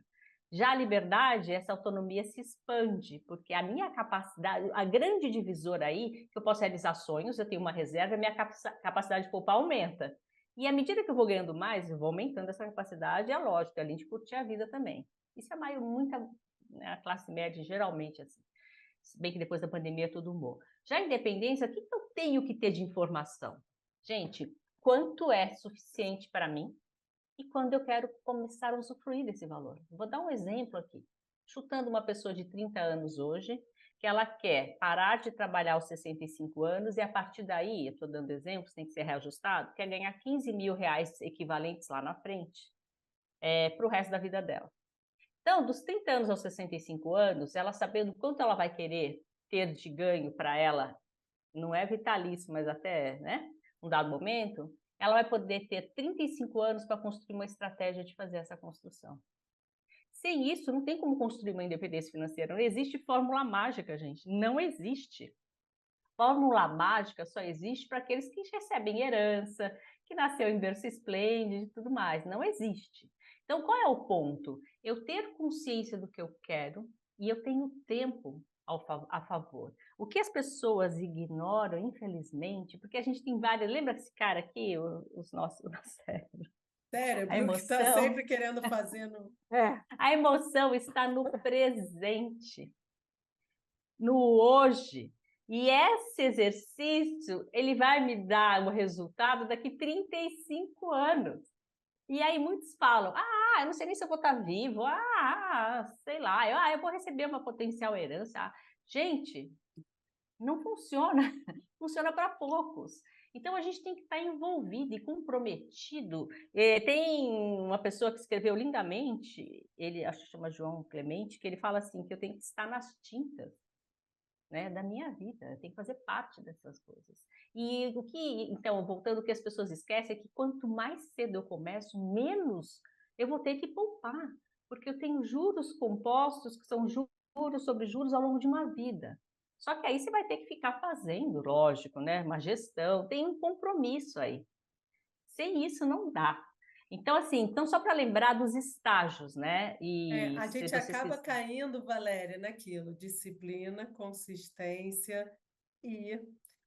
Já a liberdade, essa autonomia se expande, porque a minha capacidade, a grande divisora aí, que eu posso realizar sonhos, eu tenho uma reserva, a minha capacidade de poupar aumenta. E à medida que eu vou ganhando mais, eu vou aumentando essa capacidade, é lógico, além de curtir a vida também. Isso é muita, né, a classe média geralmente assim. Se bem que depois da pandemia tudo mudou. Já a independência, o que eu tenho que ter de informação? Gente, quanto é suficiente para mim e quando eu quero começar a usufruir desse valor. Vou dar um exemplo aqui. Chutando uma pessoa de 30 anos hoje, que ela quer parar de trabalhar aos 65 anos e a partir daí, eu estou dando exemplos, tem que ser reajustado, quer ganhar 15 mil reais equivalentes lá na frente para o resto da vida dela. Então, dos 30 anos aos 65 anos, ela sabendo quanto ela vai querer ter de ganho para ela, não é vitalício, mas até, né, um dado momento, ela vai poder ter 35 anos para construir uma estratégia de fazer essa construção. Sem isso, não tem como construir uma independência financeira. Não existe fórmula mágica, gente. Não existe. Fórmula mágica só existe para aqueles que recebem herança, que nasceu em berço esplêndido e tudo mais. Não existe. Então, qual é o ponto? Eu ter consciência do que eu quero e eu tenho tempo a favor. O que as pessoas ignoram, infelizmente, porque a gente tem várias... Lembra desse cara aqui, o nosso cérebro? A Cérebro que está emoção. sempre querendo fazer no... A emoção está no presente, no hoje. E esse exercício, ele vai me dar o resultado daqui 35 anos. E aí muitos falam, eu não sei nem se eu vou estar vivo, sei lá, eu vou receber uma potencial herança. Gente, não funciona, funciona para poucos. Então a gente tem que estar envolvido e comprometido. Tem uma pessoa que escreveu lindamente, ele acho que chama João Clemente, que ele fala assim, que eu tenho que estar nas tintas, né, da minha vida, eu tenho que fazer parte dessas coisas. E então, voltando, o que as pessoas esquecem é que quanto mais cedo eu começo, menos eu vou ter que poupar, porque eu tenho juros compostos, que são juros sobre juros ao longo de uma vida. Só que aí você vai ter que ficar fazendo, lógico, né, uma gestão, tem um compromisso aí. Sem isso não dá. Então, assim, só para lembrar dos estágios, né? E A se gente você acaba caindo, Valéria, naquilo, disciplina, consistência e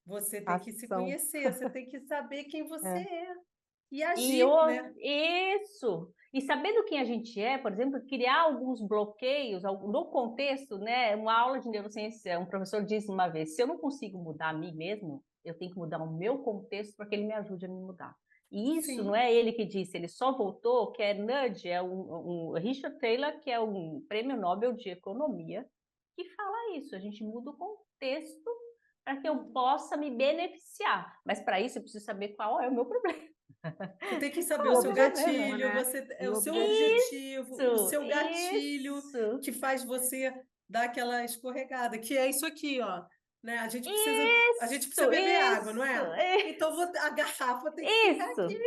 você tem que se Ação. conhecer, você tem que saber quem você É. é e agir, né? Isso! E sabendo quem a gente é, por exemplo, criar alguns bloqueios no contexto, né? Uma aula de neurociência, um professor disse uma vez: se eu não consigo mudar a mim mesmo, eu tenho que mudar o meu contexto para que ele me ajude a me mudar. E isso não Sim. é ele que disse, ele só voltou, que é nudge, é um Richard Taylor, que é um prêmio Nobel de Economia, que fala isso, a gente muda o contexto para que eu possa me beneficiar. Mas para isso eu preciso saber qual é o meu problema. Você tem que saber O o seu objetivo, gatilho, né? é O o seu objetivo. objetivo, o seu gatilho Isso, que faz você dar aquela escorregada, que é isso aqui, ó. Né? A gente precisa beber água, não é? Então a garrafa tem que ficar isso. aqui.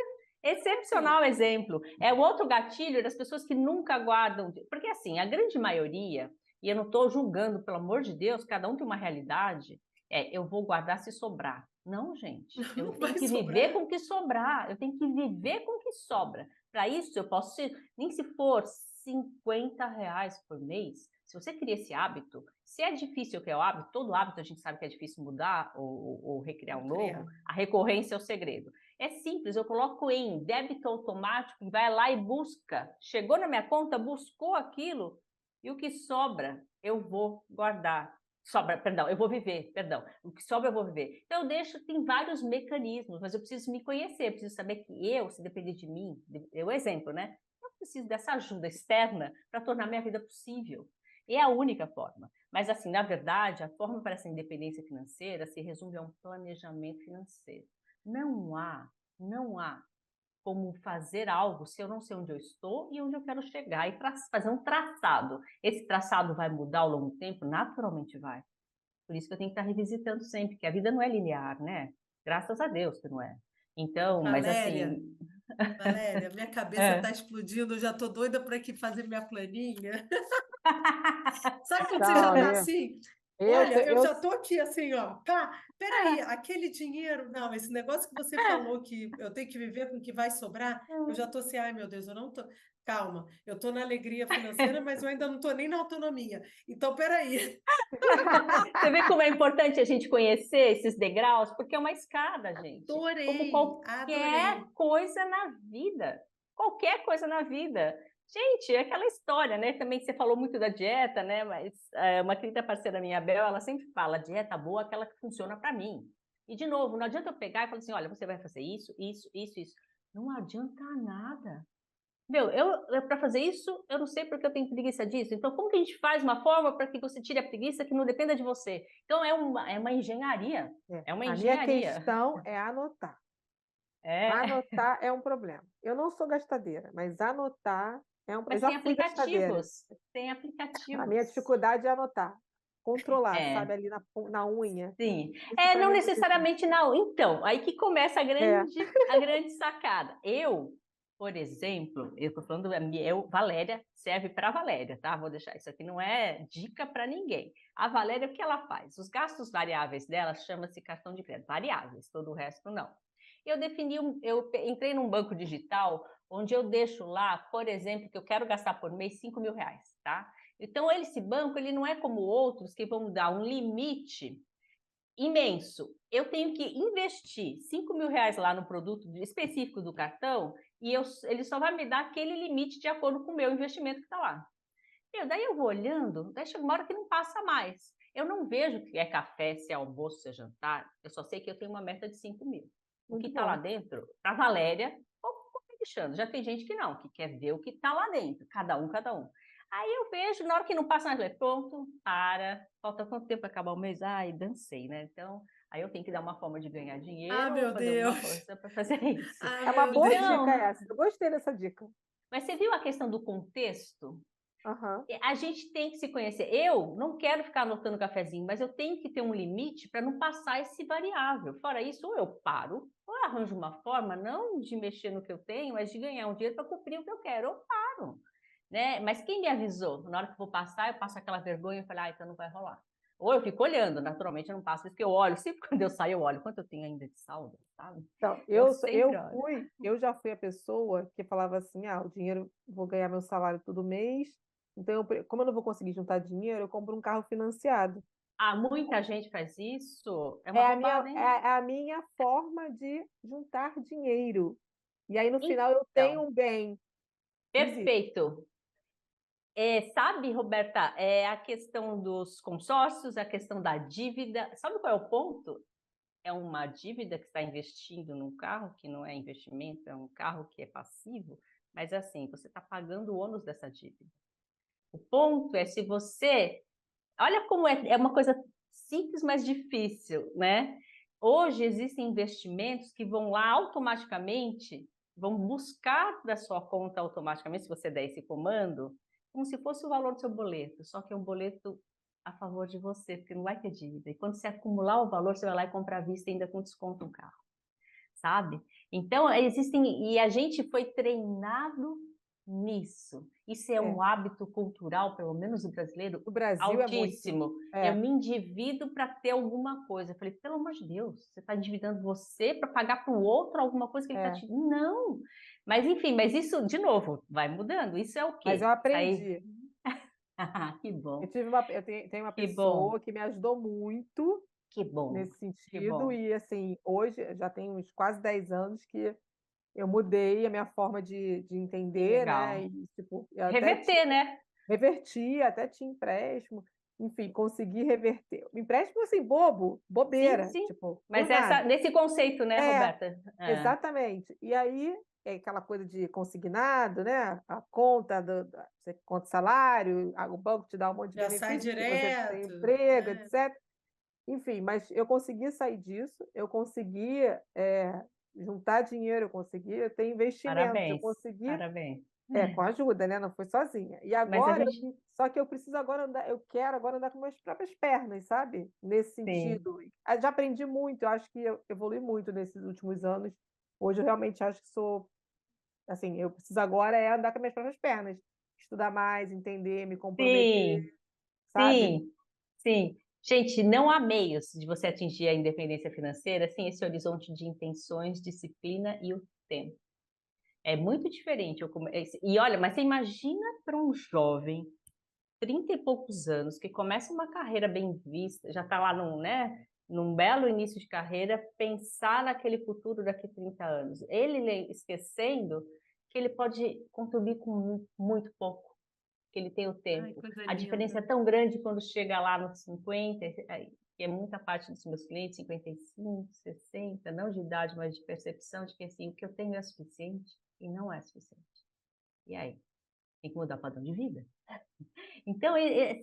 Excepcional exemplo. É o outro gatilho das pessoas que nunca guardam. Porque, assim, a grande maioria, e eu não estou julgando, pelo amor de Deus, cada um tem uma realidade, eu vou guardar se sobrar. Não, gente. Eu Não tenho vai que viver sobrar. com o que sobrar. Eu tenho que viver com o que sobra. Para isso, eu posso, nem se for R$ 50 por mês, Se você cria esse hábito, se é difícil criar o hábito, todo hábito a gente sabe que é difícil mudar ou recriar um novo, a recorrência é o segredo. É simples, eu coloco em débito automático, vai lá e busca. Chegou na minha conta, buscou aquilo, e o que sobra, eu vou guardar. Eu vou viver, perdão. O que sobra eu vou viver. Então, tem vários mecanismos, mas eu preciso me conhecer, eu preciso saber que se depender de mim, o exemplo, né? Eu preciso dessa ajuda externa para tornar minha vida possível. E é a única forma. Mas, assim, na verdade, a forma para essa independência financeira se resume a um planejamento financeiro. Não há como fazer algo se eu não sei onde eu estou e onde eu quero chegar e fazer um traçado. Esse traçado vai mudar ao longo do tempo? Naturalmente vai. Por isso que eu tenho que estar revisitando sempre, que a vida não é linear, né? Graças a Deus que não é. Então, mas Valéria, assim... Valéria, minha cabeça está explodindo, eu já estou doida para aqui fazer minha planilha. Sabe quando você já está assim? Olha, eu já estou aqui assim, ó. Tá, peraí, aquele dinheiro. Não, esse negócio que você falou que eu tenho que viver com o que vai sobrar, eu já estou assim, ai meu Deus, eu não tô. Calma, eu estou na alegria financeira, mas eu ainda não estou nem na autonomia. Então, peraí. Você vê como é importante a gente conhecer esses degraus, porque é uma escada, gente. Adorei, Como qualquer adorei. coisa na vida. Qualquer coisa na vida. Gente, é aquela história, né? Também que você falou muito da dieta, né? Mas uma querida parceira minha, Bel, ela sempre fala, dieta boa é aquela que funciona para mim. E, de novo, não adianta eu pegar e falar assim, olha, você vai fazer isso, isso, isso, isso. Não adianta nada. Para fazer isso, eu não sei porque eu tenho preguiça disso. Então, como que a gente faz uma forma para que você tire a preguiça que não dependa de você? Então, é uma engenharia. É uma A minha engenharia. questão é anotar. É. Anotar é um problema. Eu não sou gastadeira, mas anotar é um problema. Mas Eu tem já fui gastadeira. aplicativos. Tem aplicativos. A minha dificuldade é anotar. Controlar, É. sabe, ali na unha. Sim. Isso para Não mim é muito difícil. necessariamente não. Então, aí que começa a grande sacada. Por exemplo, eu estou falando, Valéria serve para Valéria, tá? Vou deixar isso aqui, não é dica para ninguém. A Valéria, o que ela faz? Os gastos variáveis dela chama-se cartão de crédito, variáveis, todo o resto não. Eu entrei num banco digital onde eu deixo lá, por exemplo, que eu quero gastar por mês R$5.000, tá? Então, esse banco, ele não é como outros que vão dar um limite imenso. Eu tenho que investir R$5.000 lá no produto específico do cartão e ele só vai me dar aquele limite de acordo com o meu investimento que está lá. Daí eu vou olhando, daí chega uma hora que não passa mais. Eu não vejo que é café, se é almoço, se é jantar. Eu só sei que eu tenho uma meta de 5.000. O que está lá dentro, para a Valéria, vou deixando. Já tem gente que não, que quer ver o que está lá dentro. Cada um, cada um. Aí eu vejo, na hora que não passa mais, eu falei, pronto, falta quanto tempo para acabar o mês? Ai, dancei, né? Então, aí eu tenho que dar uma forma de ganhar dinheiro ou Meu fazer alguma Deus. coisa para fazer isso. É uma boa dica essa. Eu gostei dessa dica. Mas você viu a questão do contexto? Uhum. A gente tem que se conhecer. Eu não quero ficar anotando cafezinho, mas eu tenho que ter um limite para não passar esse variável. Fora isso, ou eu paro, ou eu arranjo uma forma, não de mexer no que eu tenho, mas de ganhar um dinheiro para cumprir o que eu quero. Eu paro. Né? Mas quem me avisou? Na hora que eu vou passar, eu passo aquela vergonha e falo, então não vai rolar. Ou eu fico olhando, naturalmente eu não passo isso, porque eu olho, sempre quando eu saio, eu olho quanto eu tenho ainda de saldo, sabe? Então, eu já fui a pessoa que falava assim, o dinheiro, vou ganhar meu salário todo mês, então, como eu não vou conseguir juntar dinheiro, eu compro um carro financiado. Muita gente faz isso. É É uma a roubada, hein? é a minha forma de juntar dinheiro. E aí, no final, eu Então, tenho um bem. perfeito. Sabe, Roberta, a questão dos consórcios, a questão da dívida. Sabe qual é o ponto? É uma dívida que está investindo num carro que não é investimento, é um carro que é passivo, mas assim, você está pagando o ônus dessa dívida. O ponto é se você... Olha como é uma coisa simples, mas difícil, né? Hoje existem investimentos que vão lá automaticamente, vão buscar da sua conta automaticamente, se você der esse comando, como se fosse o valor do seu boleto, só que é um boleto a favor de você, porque não vai ter dívida. E quando você acumular o valor, você vai lá e compra à vista ainda com desconto um carro, sabe? Então, e a gente foi treinado nisso. Isso é um hábito cultural, pelo menos o brasileiro, o Brasil altíssimo. É muito. Eu me endivido para ter alguma coisa. Eu falei, pelo amor de Deus, você está endividando você para pagar para o outro alguma coisa que ele está te... Não! Mas, enfim, isso, de novo, vai mudando. Isso é o quê? Mas eu aprendi. Que bom, Tenho uma que bom, pessoa que me ajudou muito que bom, nesse que sentido, bom. e assim, hoje já tem uns quase 10 anos que eu mudei a minha forma de Que entender, né? legal. E, tipo, eu até Reverter, né? reverti, até tinha empréstimo, enfim, consegui reverter. Empréstimo assim, bobo, Sim, bobeira, sim. tipo, por Mas nada. nesse conceito, né, É, Roberta? É, exatamente. E aí, é aquela coisa de consignado, né? A conta você conta salário, o banco te dá um monte de Já sai benefício, porque você tem direto, emprego, né? etc. Enfim, mas eu consegui sair disso, eu consegui juntar dinheiro, eu consegui ter investimentos, eu parabéns, consegui, parabéns. com ajuda, né? Não foi sozinha. E Mas a agora, gente, só que eu preciso agora andar, eu quero agora andar com minhas próprias pernas, sabe? Nesse sim, sentido. Já aprendi muito, eu acho que eu evolui muito nesses últimos anos. Hoje eu realmente acho que sou, assim, eu preciso agora andar com minhas próprias pernas, estudar mais, entender, me comprometer, sim, sabe? sim, sim. Gente, não há meios de você atingir a independência financeira sem esse horizonte de intenções, disciplina e o tempo. É muito diferente. E olha, mas você imagina para um jovem, 30 e poucos anos, que começa uma carreira bem vista, já está lá num belo início de carreira, pensar naquele futuro daqui a 30 anos. Esquecendo que ele pode contribuir com muito pouco, que ele tem o Ai, tempo. coisa A diferença linda. é tão grande quando chega lá nos 50, que é muita parte dos meus clientes, 55, 60, não de idade, mas de percepção de que assim, o que eu tenho é suficiente e não é suficiente. E aí? Tem que mudar o padrão de vida. Então,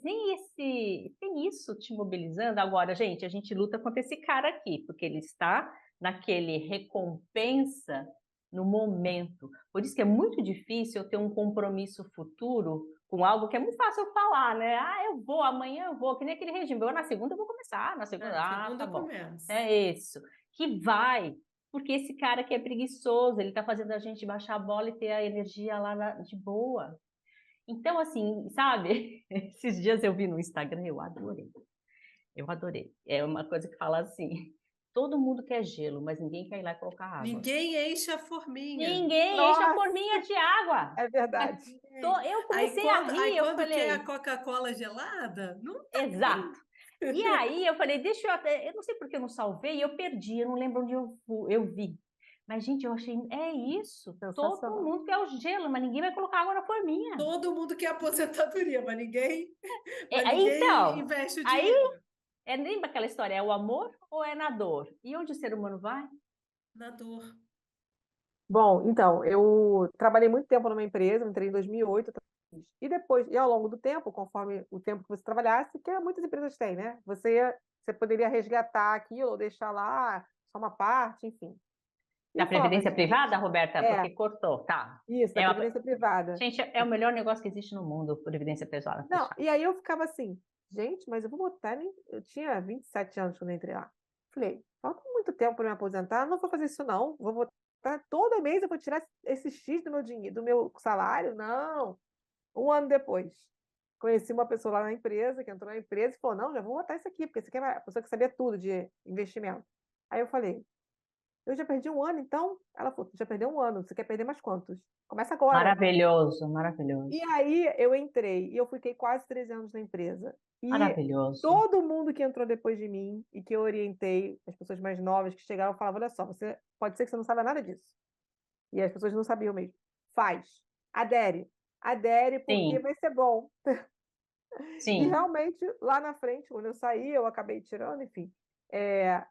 tem isso te mobilizando. Agora, gente, a gente luta contra esse cara aqui, porque ele está naquele recompensa no momento. Por isso que é muito difícil eu ter um compromisso futuro com algo que é muito fácil eu falar, né? Ah, eu vou, amanhã eu vou, que nem aquele regime. Na segunda eu vou começar, na segunda, Segunda tá eu bom. começo. É isso. Que vai, porque esse cara que é preguiçoso, ele tá fazendo a gente baixar a bola e ter a energia lá de boa. Então, assim, sabe? Esses dias eu vi no Instagram, eu adorei. Eu adorei. É uma coisa que fala assim: todo mundo quer gelo, mas ninguém quer ir lá e colocar água. Ninguém enche a forminha. Ninguém enche a Nossa, forminha de água. é Mas verdade. eu Aí comecei a quando, rir, aí eu quando quer a falei, Coca-Cola gelada, não exato. tem. E aí eu falei, deixa eu até, eu não sei porque eu não salvei, eu perdi, eu não lembro onde eu vi. Mas, gente, eu achei, é isso. Todo Sensacional. mundo quer o gelo, mas ninguém vai colocar água na forminha. Todo mundo quer aposentadoria, mas ninguém Então, investe o aí dinheiro lembra aquela história, é o amor ou é na dor? E onde o ser humano vai? na dor. Bom, então, eu trabalhei muito tempo numa empresa, entrei em 2008, e depois, e ao longo do tempo, conforme o tempo que você trabalhasse, que muitas empresas têm, né? Você poderia resgatar aquilo ou deixar lá só uma parte, enfim. E Da eu falava, previdência gente, privada, Roberta? é, Porque cortou, tá. isso, da É previdência privada. gente, é o melhor negócio que existe no mundo, previdência privada Não, fechada. e aí eu ficava assim, gente, mas eu vou botar, eu tinha 27 anos quando eu entrei lá. Falei, falta muito tempo para me aposentar, não vou fazer isso não, vou botar, todo mês eu vou tirar esse X do meu dinheiro, do meu salário? Não. Um ano depois, conheci uma pessoa lá na empresa, que entrou na empresa e falou, não, já vou botar isso aqui, porque isso aqui é a pessoa que sabia tudo de investimento. Aí eu falei, eu já perdi um ano, então? Ela falou, já perdeu um ano, você quer perder mais quantos? Começa agora. Maravilhoso, maravilhoso, E aí eu entrei e eu fiquei quase 13 anos na empresa. E maravilhoso. todo mundo que entrou depois de mim e que eu orientei, as pessoas mais novas que chegavam, falavam: olha só, você pode ser que você não saiba nada disso. E as pessoas não sabiam mesmo. Faz, adere, adere, porque Sim, vai ser bom. E sim, realmente, lá na frente, quando eu saí, eu acabei tirando, enfim, é,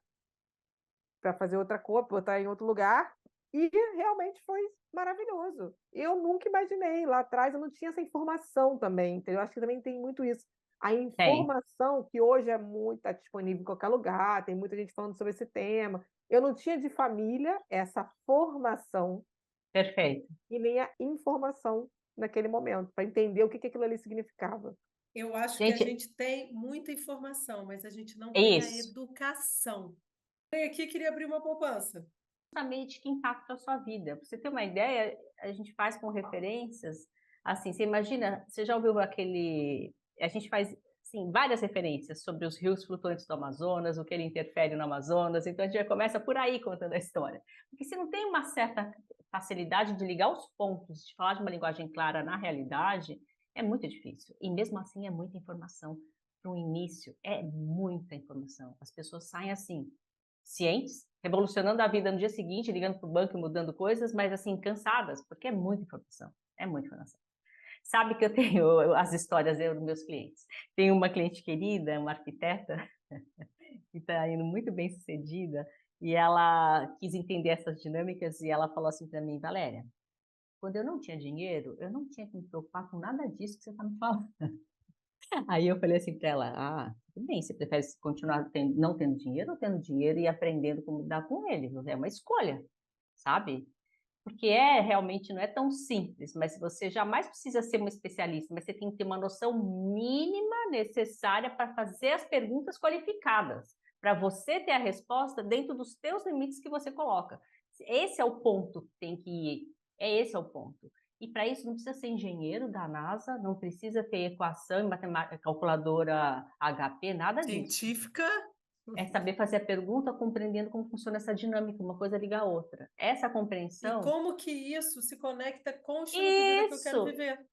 para fazer outra cor, botar em outro lugar. E realmente foi maravilhoso. Eu nunca imaginei. Lá atrás eu não tinha essa informação também, entendeu? Eu acho que também tem muito isso. A tem. informação que hoje é muito tá disponível em qualquer lugar, tem muita gente falando sobre esse tema. Eu não tinha de família essa formação Perfeito. e nem a informação naquele momento, para entender o que que aquilo ali significava. Eu acho que a Gente, gente tem muita informação, mas a gente não é tem a isso. educação. Eu aqui queria abrir uma poupança. Justamente que impacta a sua vida. Pra você ter uma ideia, a gente faz com referências, assim, você imagina, você já ouviu aquele, a gente faz, assim, várias referências sobre os rios flutuantes do Amazonas, o que ele interfere no Amazonas, então a gente já começa por aí contando a história. Porque se não tem uma certa facilidade de ligar os pontos, de falar de uma linguagem clara na realidade, É muito difícil. E mesmo assim é muita informação. Para um início, é muita informação. As pessoas saem assim, cientes, revolucionando a vida no dia seguinte, ligando para o banco e mudando coisas, mas assim, cansadas, porque é muita informação. É muita informação. Sabe que eu tenho as histórias dos meus clientes. Tenho uma cliente querida, uma arquiteta, que está indo muito bem sucedida, e ela quis entender essas dinâmicas e ela falou assim para mim, Valéria, quando eu não tinha dinheiro, eu não tinha que me preocupar com nada disso que você está me falando. Aí eu falei assim para ela, tudo bem, você prefere continuar não tendo dinheiro ou tendo dinheiro e aprendendo como lidar com ele? É uma escolha, sabe? Porque realmente não é tão simples, mas você jamais precisa ser uma especialista, mas você tem que ter uma noção mínima necessária para fazer as perguntas qualificadas, para você ter a resposta dentro dos teus limites que você coloca. Esse é o ponto que tem que ir, esse é o ponto. E para isso não precisa ser engenheiro da NASA, não precisa ter equação em matemática, calculadora HP, nada disso. Científica. É saber fazer a pergunta compreendendo como funciona essa dinâmica, uma coisa liga a outra. Essa compreensão... E como que isso se conecta com o estilo de vida que eu quero viver.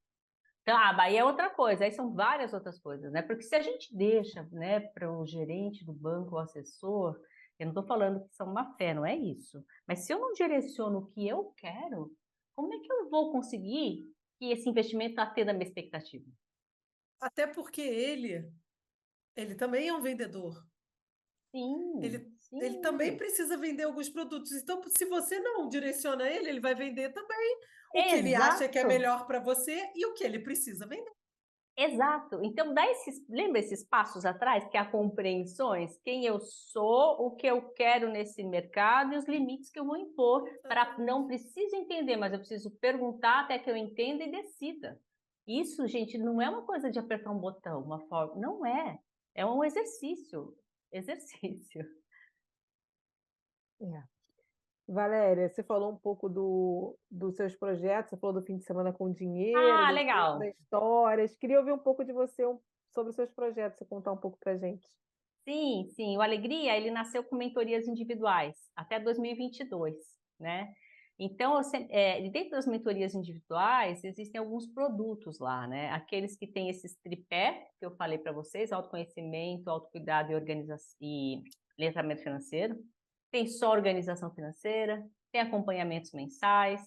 Então, aí é outra coisa, aí são várias outras coisas, né? Porque se a gente deixa, né, para o gerente do banco, o assessor, eu não estou falando que isso é uma fé, não é isso. Mas se eu não direciono o que eu quero, como é que eu vou conseguir que esse investimento atenda a minha expectativa? Até porque ele também é um vendedor. Sim, ele também precisa vender alguns produtos. Então, se você não direciona ele, ele vai vender também o que ele acha que é melhor para você e o que ele precisa vender. Exato. Então, lembra esses passos atrás, que é a compreensões, quem eu sou, o que eu quero nesse mercado e os limites que eu vou impor. Não preciso entender, mas eu preciso perguntar até que eu entenda e decida. Isso, gente, não é uma coisa de apertar um botão, uma forma. Não é. É um exercício. Exercício. Valéria, você falou um pouco dos seus projetos, você falou do fim de semana com dinheiro, Legal. das histórias. Queria ouvir um pouco de você sobre os seus projetos, você contar um pouco para a gente. Sim, sim. O Alegria, ele nasceu com mentorias individuais até 2022, né? Então, dentro das mentorias individuais, existem alguns produtos lá, né? Aqueles que têm esses tripé, que eu falei para vocês, autoconhecimento, autocuidado e organização e letramento financeiro. Tem só organização financeira, tem acompanhamentos mensais,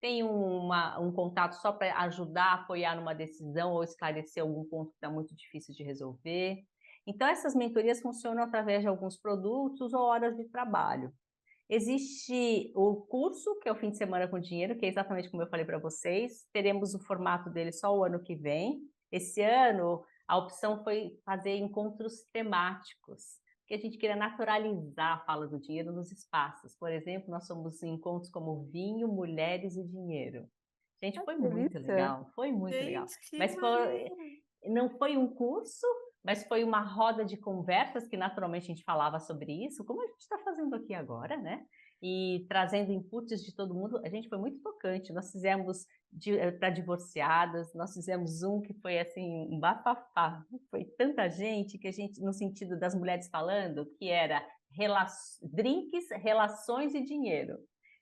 tem um contato só para ajudar, apoiar numa decisão ou esclarecer algum ponto que está muito difícil de resolver. Então, essas mentorias funcionam através de alguns produtos ou horas de trabalho. Existe o curso, que é o Fim de Semana com Dinheiro, que é exatamente como eu falei para vocês. Teremos o formato dele só o ano que vem. Esse ano, a opção foi fazer encontros temáticos, porque a gente queria naturalizar a fala do dinheiro nos espaços. Por exemplo, nós somos em encontros como vinho, mulheres e dinheiro. Gente, foi muito legal, foi muito legal. Mas não foi um curso, mas foi uma roda de conversas que naturalmente a gente falava sobre isso, como a gente está fazendo aqui agora, né? E trazendo inputs de todo mundo, a gente foi muito tocante. Nós fizemos para divorciadas, nós fizemos um que foi assim, um bafafá. Foi tanta gente que a gente, no sentido das mulheres falando, que era drinks, relações e dinheiro.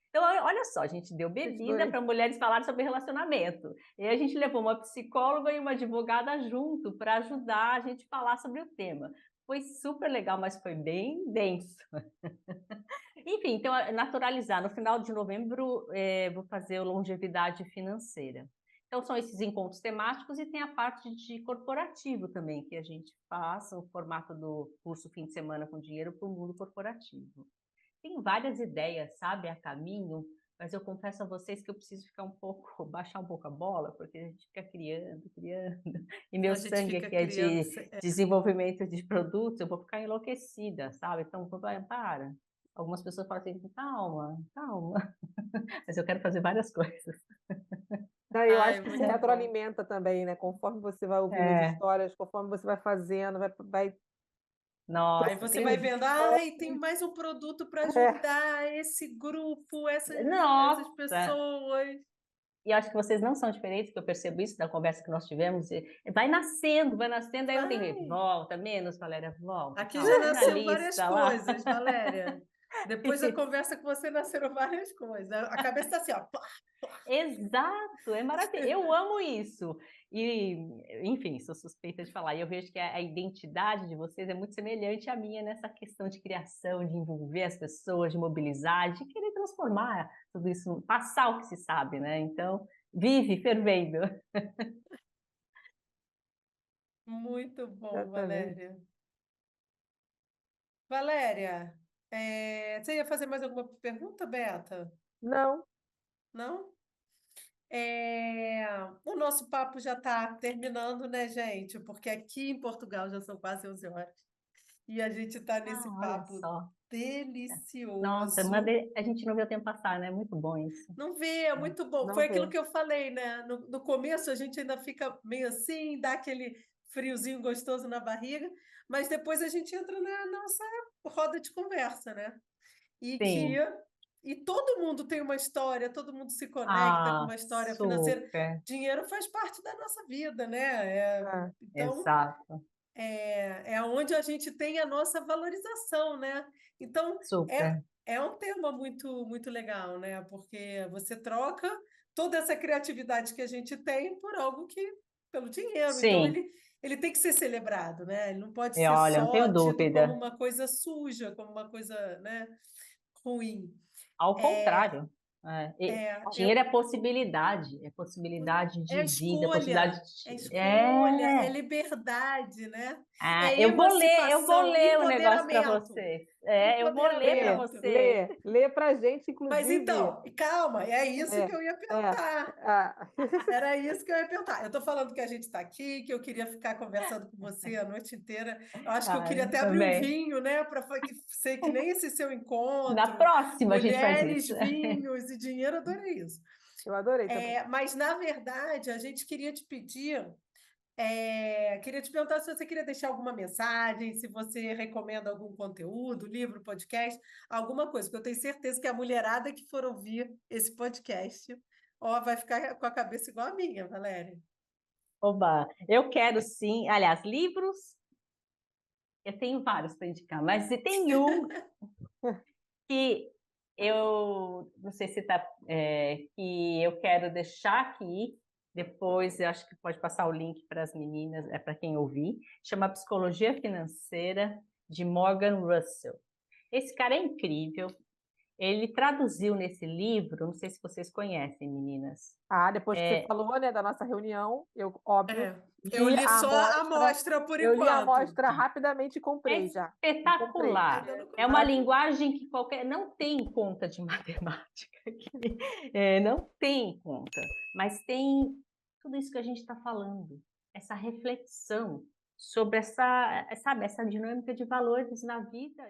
Então, olha só, a gente deu bebida para mulheres falarem sobre relacionamento. E a gente levou uma psicóloga e uma advogada junto para ajudar a gente a falar sobre o tema. Foi super legal, mas foi bem denso. Enfim, então, naturalizar. No final de novembro, vou fazer o Longevidade Financeira. Então, são esses encontros temáticos e tem a parte de corporativo também, que a gente faz, o formato do curso Fim de Semana com Dinheiro para o mundo corporativo. Tem várias ideias, sabe, a caminho, mas eu confesso a vocês que eu preciso baixar um pouco a bola, porque a gente fica criando, e meu sangue aqui é de desenvolvimento de produtos, eu vou ficar enlouquecida, sabe? Então, para. Algumas pessoas falam assim, calma, mas eu quero fazer várias coisas. Eu acho que se retroalimenta também, né? Conforme você vai ouvindo as histórias, conforme você vai fazendo, vai Nossa, aí você vai vendo, tem mais um produto para ajudar esse grupo, essas pessoas. E acho que vocês não são diferentes, que eu percebo isso da conversa que nós tivemos. Vai nascendo, aí eu tenho volta, menos, Valéria, volta. Aqui já nasceu várias coisas, Valéria. Depois da conversa com você, nasceram várias coisas. A cabeça está assim, ó. Exato, é maravilhoso. Eu amo isso. E, enfim, sou suspeita de falar. E eu vejo que a identidade de vocês é muito semelhante à minha nessa questão de criação, de envolver as pessoas, de mobilizar, de querer transformar tudo isso, passar o que se sabe, né? Então, vive fervendo. Muito bom, Exatamente. Valéria. Valéria, você ia fazer mais alguma pergunta, Beta? Não, Não? O nosso papo já está terminando, né, gente? Porque aqui em Portugal já são quase 11 horas. E a gente está nesse Ah, olha papo só. Nossa, delicioso. a gente não vê o tempo passar, né? Muito bom isso. Não vê, é muito bom. não Foi aquilo vê. que eu falei, né? No começo a gente ainda fica meio assim, dá aquele friozinho gostoso na barriga, mas depois a gente entra na nossa roda de conversa, né? E que Sim. e todo mundo tem uma história, todo mundo se conecta com Ah, uma história financeira. super. Dinheiro faz parte da nossa vida, né? Ah, Então, Exato. é onde a gente tem a nossa valorização, né? Então, é, Super. é um tema muito, muito legal, né? Porque você troca toda essa criatividade que a gente tem por algo que, pelo dinheiro. Então, Sim. ele tem que ser celebrado, né? Ele não pode E ser olha, não só tenho tido como dúvida. uma coisa suja, como uma coisa, né, ruim. Ao É, contrário. Dinheiro eu, é possibilidade é de vida, é possibilidade é de... escolha, é liberdade, né? Ah, É eu vou emancipação, ler o negócio para empoderamento, vocês. Eu vou ler para lê, empoderamento. vocês. lê pra gente, Mas inclusive. então, calma, é isso É, que eu ia é, perguntar. ah, Era isso que eu ia perguntar. Eu estou falando que a gente está aqui, que eu queria ficar conversando com você a noite inteira. Eu acho que eu queria até abrir um Também. vinho, né? Para que sei que nem esse seu Na encontro, próxima a gente faz mulheres, isso. vinhos e dinheiro, adorei isso. eu adorei também. Mas, na verdade, a gente queria te pedir. Queria te perguntar se você queria deixar alguma mensagem, se você recomenda algum conteúdo, livro, podcast, alguma coisa, porque eu tenho certeza que a mulherada que for ouvir esse podcast, ó, vai ficar com a cabeça igual a minha, Valéria. Oba, eu quero sim. Aliás, livros, eu tenho vários para indicar, mas se tem um que eu não sei se tá, que eu quero deixar aqui. Depois eu acho que pode passar o link para as meninas, para quem ouvir. Chama Psicologia Financeira, de Morgan Russell. Esse cara é incrível. Ele traduziu nesse livro, não sei se vocês conhecem, meninas. Ah, depois que você falou, né, da nossa reunião, eu, óbvio, É, eu li li a só a amostra, amostra por eu li a enquanto. amostra rapidamente e É comprei já. E comprei. espetacular. Ainda não É uma comprei. linguagem que qualquer. Não tem conta de matemática aqui. Não tem conta. Mas tem tudo isso que a gente está falando. Essa reflexão sobre essa, sabe, essa dinâmica de valores na vida.